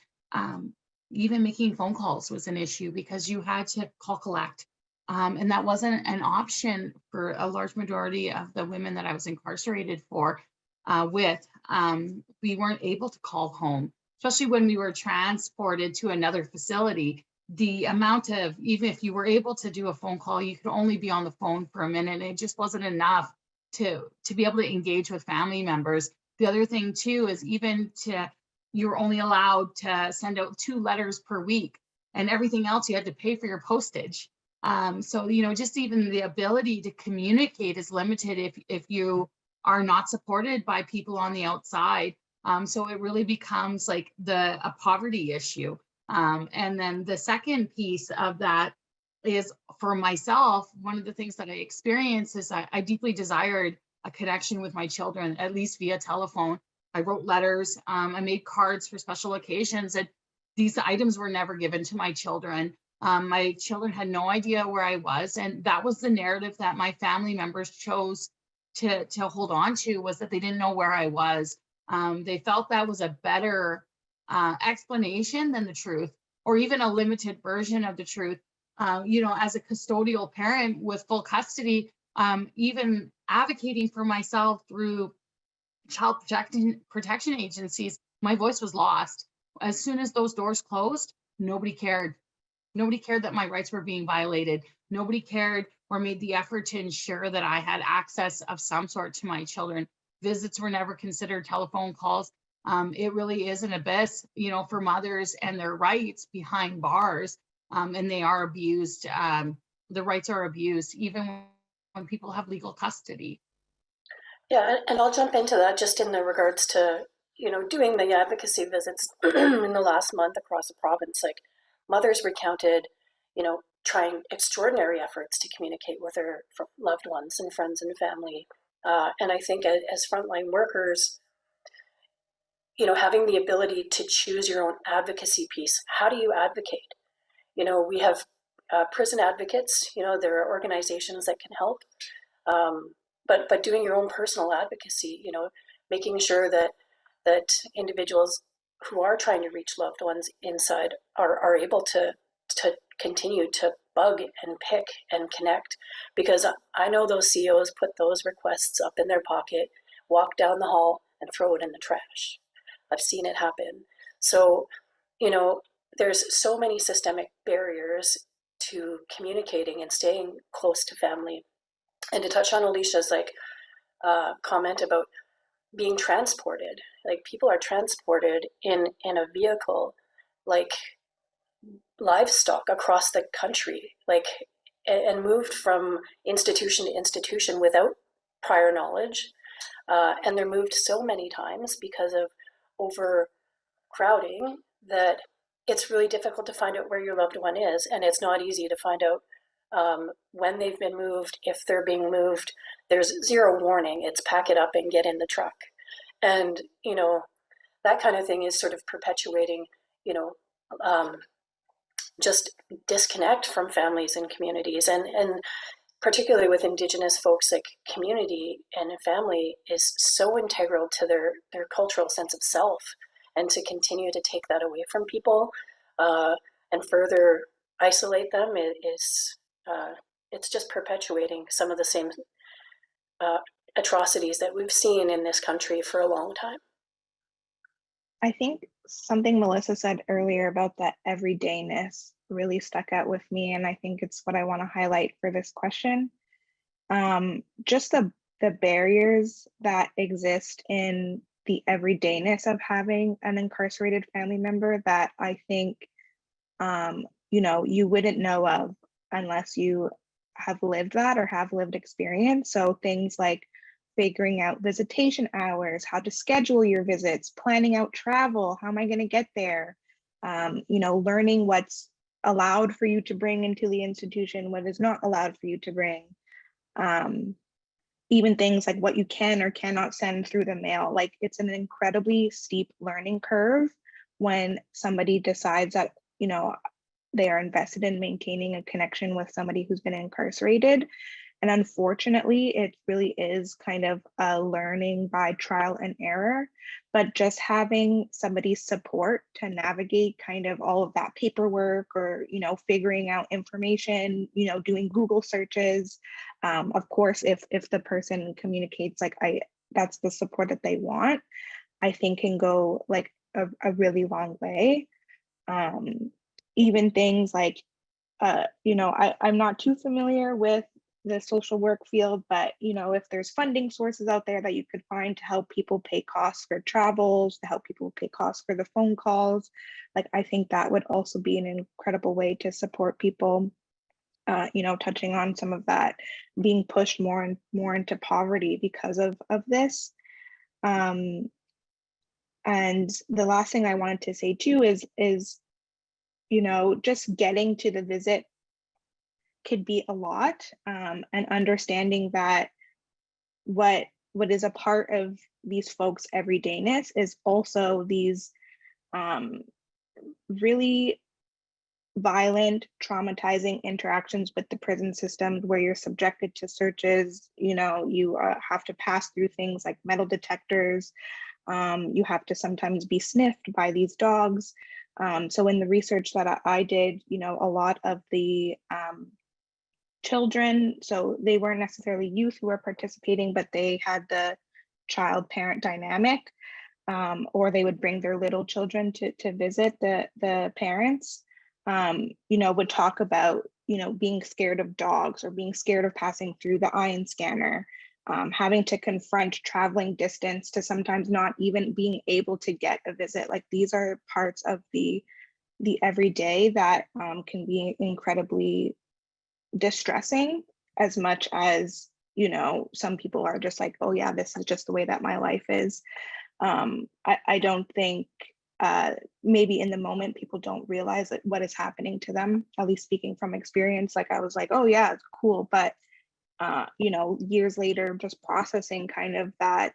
even making phone calls was an issue because you had to call collect, and that wasn't an option for a large majority of the women that I was incarcerated for. We weren't able to call home, especially when we were transported to another facility. The amount of, even if you were able to do a phone call, you could only be on the phone for a minute. It just wasn't enough to be able to engage with family members. The other thing too is you were only allowed to send out 2 letters per week, and everything else you had to pay for your postage. So, you know, just even the ability to communicate is limited if you are not supported by people on the outside. So it really becomes like a poverty issue. And then the second piece of that is, for myself, one of the things that I experienced is I deeply desired a connection with my children, at least via telephone. I wrote letters, I made cards for special occasions, and these items were never given to my children. My children had no idea where I was, and that was the narrative that my family members chose to hold on to, was that they didn't know where I was. They felt that was a better explanation than the truth, or even a limited version of the truth. You know, as a custodial parent with full custody, even advocating for myself through child protection agencies, my voice was lost. As soon as those doors closed, nobody cared. Nobody cared that my rights were being violated. Nobody cared or made the effort to ensure that I had access of some sort to my children. Visits were never considered, telephone calls. It really is an abyss, you know, for mothers and their rights behind bars, and they are abused. The rights are abused even when people have legal custody. Yeah, and I'll jump into that just in the regards to, you know, doing the advocacy visits in the last month across the province. Like, mothers recounted, you know, trying extraordinary efforts to communicate with their loved ones and friends and family. And I think as frontline workers, you know, having the ability to choose your own advocacy piece. How do you advocate? You know, we have prison advocates, you know, there are organizations that can help. But doing your own personal advocacy, you know, making sure that individuals who are trying to reach loved ones inside are able to continue to bug and pick and connect, because I know those CEOs put those requests up in their pocket, walk down the hall and throw it in the trash. I've seen it happen. So, you know, there's so many systemic barriers to communicating and staying close to family. And to touch on Alicia's comment about being transported, like, people are transported in a vehicle like livestock across the country, like, and moved from institution to institution without prior knowledge. And they're moved so many times because of overcrowding that it's really difficult to find out where your loved one is, and it's not easy to find out when they've been moved, if they're being moved. There's zero warning. It's pack it up and get in the truck. And, you know, that kind of thing is sort of perpetuating, you know, just disconnect from families and communities. And particularly with Indigenous folks, like, community and family is so integral to their cultural sense of self. And to continue to take that away from people and further isolate them it's just perpetuating some of the same atrocities that we've seen in this country for a long time. I think something Melissa said earlier about that everydayness really stuck out with me, and I think it's what I want to highlight for this question. Just the barriers that exist in the everydayness of having an incarcerated family member that I think you wouldn't know of unless you have lived that or have lived experience. So things like figuring out visitation hours, how to schedule your visits, planning out travel, how am I going to get there? Learning what's allowed for you to bring into the institution, what is not allowed for you to bring. Even things like what you can or cannot send through the mail. Like, it's an incredibly steep learning curve when somebody decides that, they are invested in maintaining a connection with somebody who's been incarcerated. And unfortunately, it really is kind of a learning by trial and error, but just having somebody's support to navigate kind of all of that paperwork or, figuring out information, doing Google searches. Of course, if the person communicates that's the support that they want, I think can go like a really long way. Even things like, I'm not too familiar with the social work field, but if there's funding sources out there that you could find to help people pay costs for travels, to help people pay costs for the phone calls, like, I think that would also be an incredible way to support people, touching on some of that being pushed more and more into poverty because of this. And the last thing I wanted to say too is just getting to the visit could be a lot, and understanding that what is a part of these folks' everydayness is also these really violent, traumatizing interactions with the prison system, where you're subjected to searches. You have to pass through things like metal detectors. You have to sometimes be sniffed by these dogs. So in the research that I did, a lot of the children, so they weren't necessarily youth who were participating, but they had the child-parent dynamic, or they would bring their little children to visit the parents, would talk about, being scared of dogs or being scared of passing through the ion scanner, having to confront traveling distance to sometimes not even being able to get a visit. Like, these are parts of the everyday that can be incredibly distressing, as much as some people are just like, oh yeah, this is just the way that my life is. I don't think maybe in the moment people don't realize that what is happening to them, at least speaking from experience. Like, I was like, oh yeah, it's cool, but years later, just processing kind of that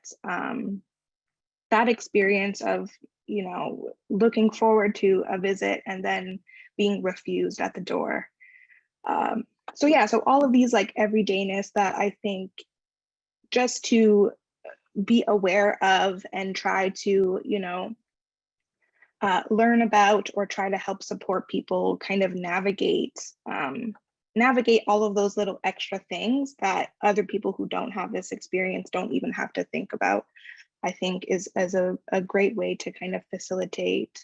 experience of looking forward to a visit and then being refused at the door. So all of these like everydayness that I think just to be aware of and try to learn about, or try to help support people kind of navigate all of those little extra things that other people who don't have this experience don't even have to think about, I think is a great way to kind of facilitate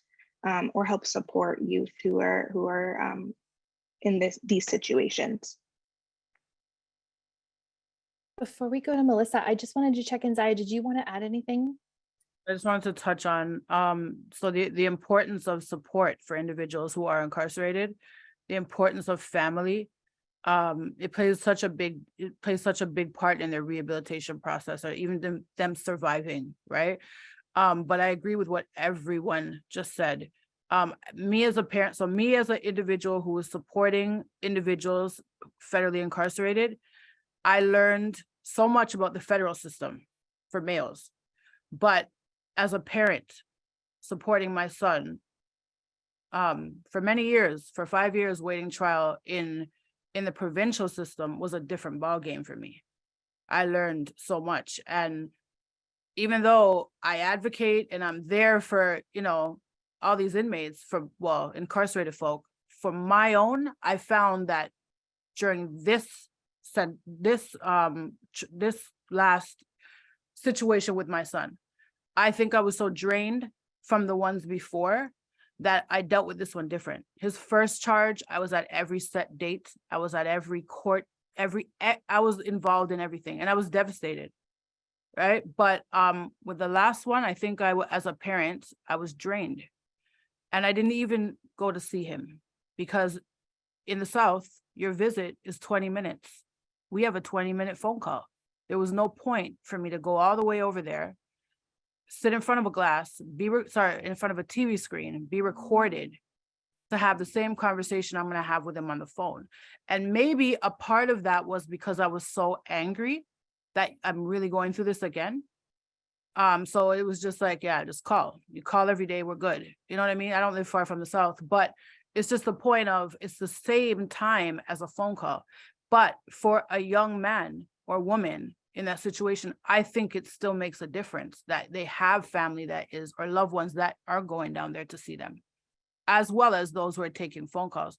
or help support youth who are in these situations. Before we go to Melissa, I just wanted to check in. Zaya, did you want to add anything? I just wanted to touch on so the importance of support for individuals who are incarcerated, the importance of family. It plays such a big part in their rehabilitation process, or even them surviving, right? But I agree with what everyone just said. Me as a parent, so me as an individual who is supporting individuals federally incarcerated, I learned so much about the federal system for males. But as a parent supporting my son, for many years, for 5 years, waiting trial in the provincial system was a different ballgame for me. I learned so much. And even though I advocate and I'm there for, all these inmates, incarcerated folk, for my own, I found that during this last situation with my son, I think I was so drained from the ones before that I dealt with this one different. His first charge, I was at every set date. I was at every court, I was involved in everything, and I was devastated. Right. But with the last one, I think as a parent, I was drained, and I didn't even go to see him, because in the South, your visit is 20 minutes. We have a 20-minute phone call. There was no point for me to go all the way over there, sit in front of a glass, in front of a TV screen, be recorded to have the same conversation I'm going to have with him on the phone. And maybe a part of that was because I was so angry that I'm really going through this again. So it was just like, yeah, just call. You call every day, we're good. You know what I mean? I don't live far from the South, but it's just the point of, it's the same time as a phone call. But for a young man or woman in that situation, I think it still makes a difference that they have family that is, or loved ones that are going down there to see them, as well as those who are taking phone calls.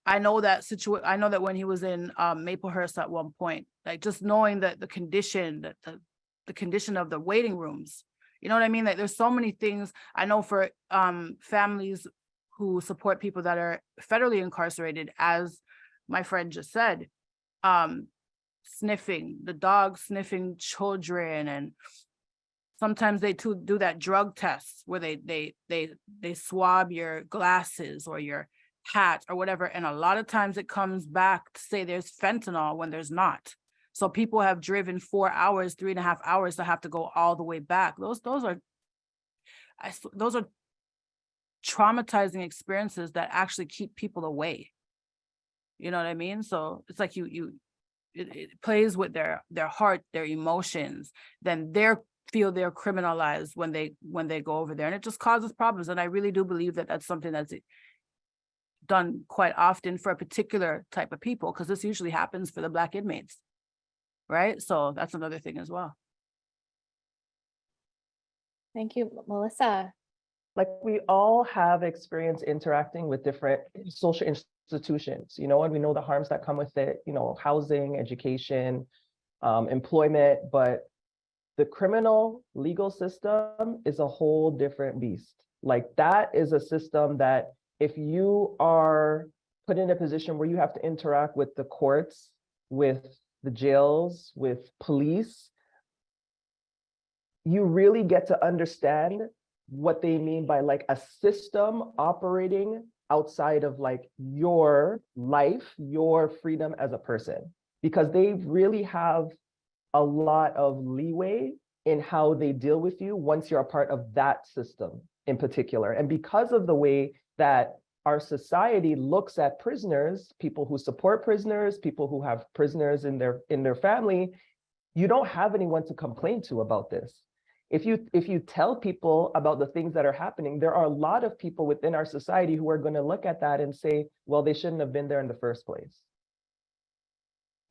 I know that I know that when he was in Maplehurst at one point, like just knowing that the condition, the condition of the waiting rooms, you know what I mean? Like there's so many things. I know for families who support people that are federally incarcerated, as my friend just said, sniffing, the dog sniffing children, and sometimes they too do that drug test where they swab your glasses or your hat or whatever, and a lot of times it comes back to say there's fentanyl when there's not. So people have driven 4 hours, 3.5 hours to have to go all the way back. Those are traumatizing experiences that actually keep people away. You know what I mean? So it's like it plays with their heart, their emotions. Then they're criminalized when they go over there, and it just causes problems. And I really do believe that that's something that's done quite often for a particular type of people, because this usually happens for the Black inmates, right? So that's another thing as well. Thank you, Melissa. Like we all have experience interacting with different social institutions, you know, and we know the harms that come with it, you know, housing, education, employment, but the criminal legal system is a whole different beast. Like that is a system that if you are put in a position where you have to interact with the courts, with the jails, with police, you really get to understand what they mean by like a system operating outside of like your life, your freedom as a person, because they really have a lot of leeway in how they deal with you once you're a part of that system in particular. And because of the way that our society looks at prisoners, people who support prisoners, people who have prisoners in their family, you don't have anyone to complain to about this. If you tell people about the things that are happening, there are a lot of people within our society who are going to look at that and say, well, they shouldn't have been there in the first place.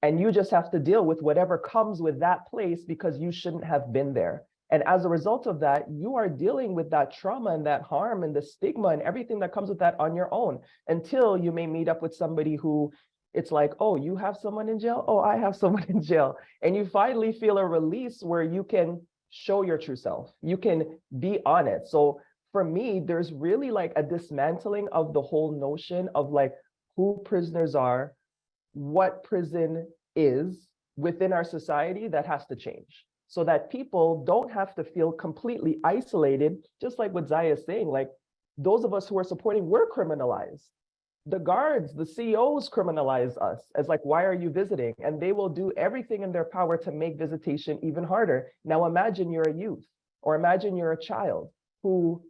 And you just have to deal with whatever comes with that place because you shouldn't have been there. And as a result of that, you are dealing with that trauma and that harm and the stigma and everything that comes with that on your own, until you may meet up with somebody who it's like, oh, you have someone in jail? Oh, I have someone in jail. And you finally feel a release where you can show your true self. You can be honest. So for me, there's really like a dismantling of the whole notion of like who prisoners are, what prison is within our society that has to change, so that people don't have to feel completely isolated, just like what Zaya is saying, like those of us who are supporting, we're criminalized. The guards, the COs criminalize us as like, why are you visiting? And they will do everything in their power to make visitation even harder. Now imagine you're a youth, or imagine you're a child who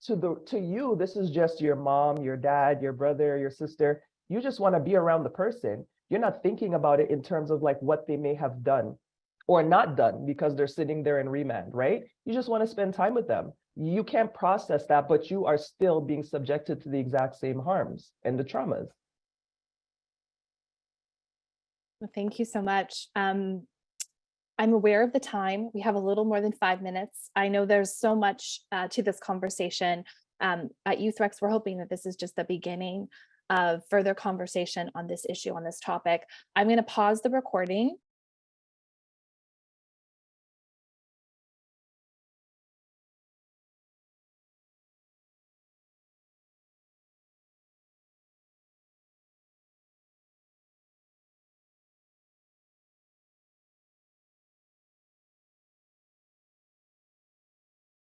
to you, this is just your mom, your dad, your brother, your sister. You just want to be around the person. You're not thinking about it in terms of like what they may have done or not done because they're sitting there in remand, right? You just want to spend time with them. You can't process that, but you are still being subjected to the exact same harms and the traumas. Thank you so much. I'm aware of the time. We have a little more than 5 minutes. I know there's so much to this conversation. At YouthREX, we're hoping that this is just the beginning of further conversation on this issue, on this topic. I'm going to pause the recording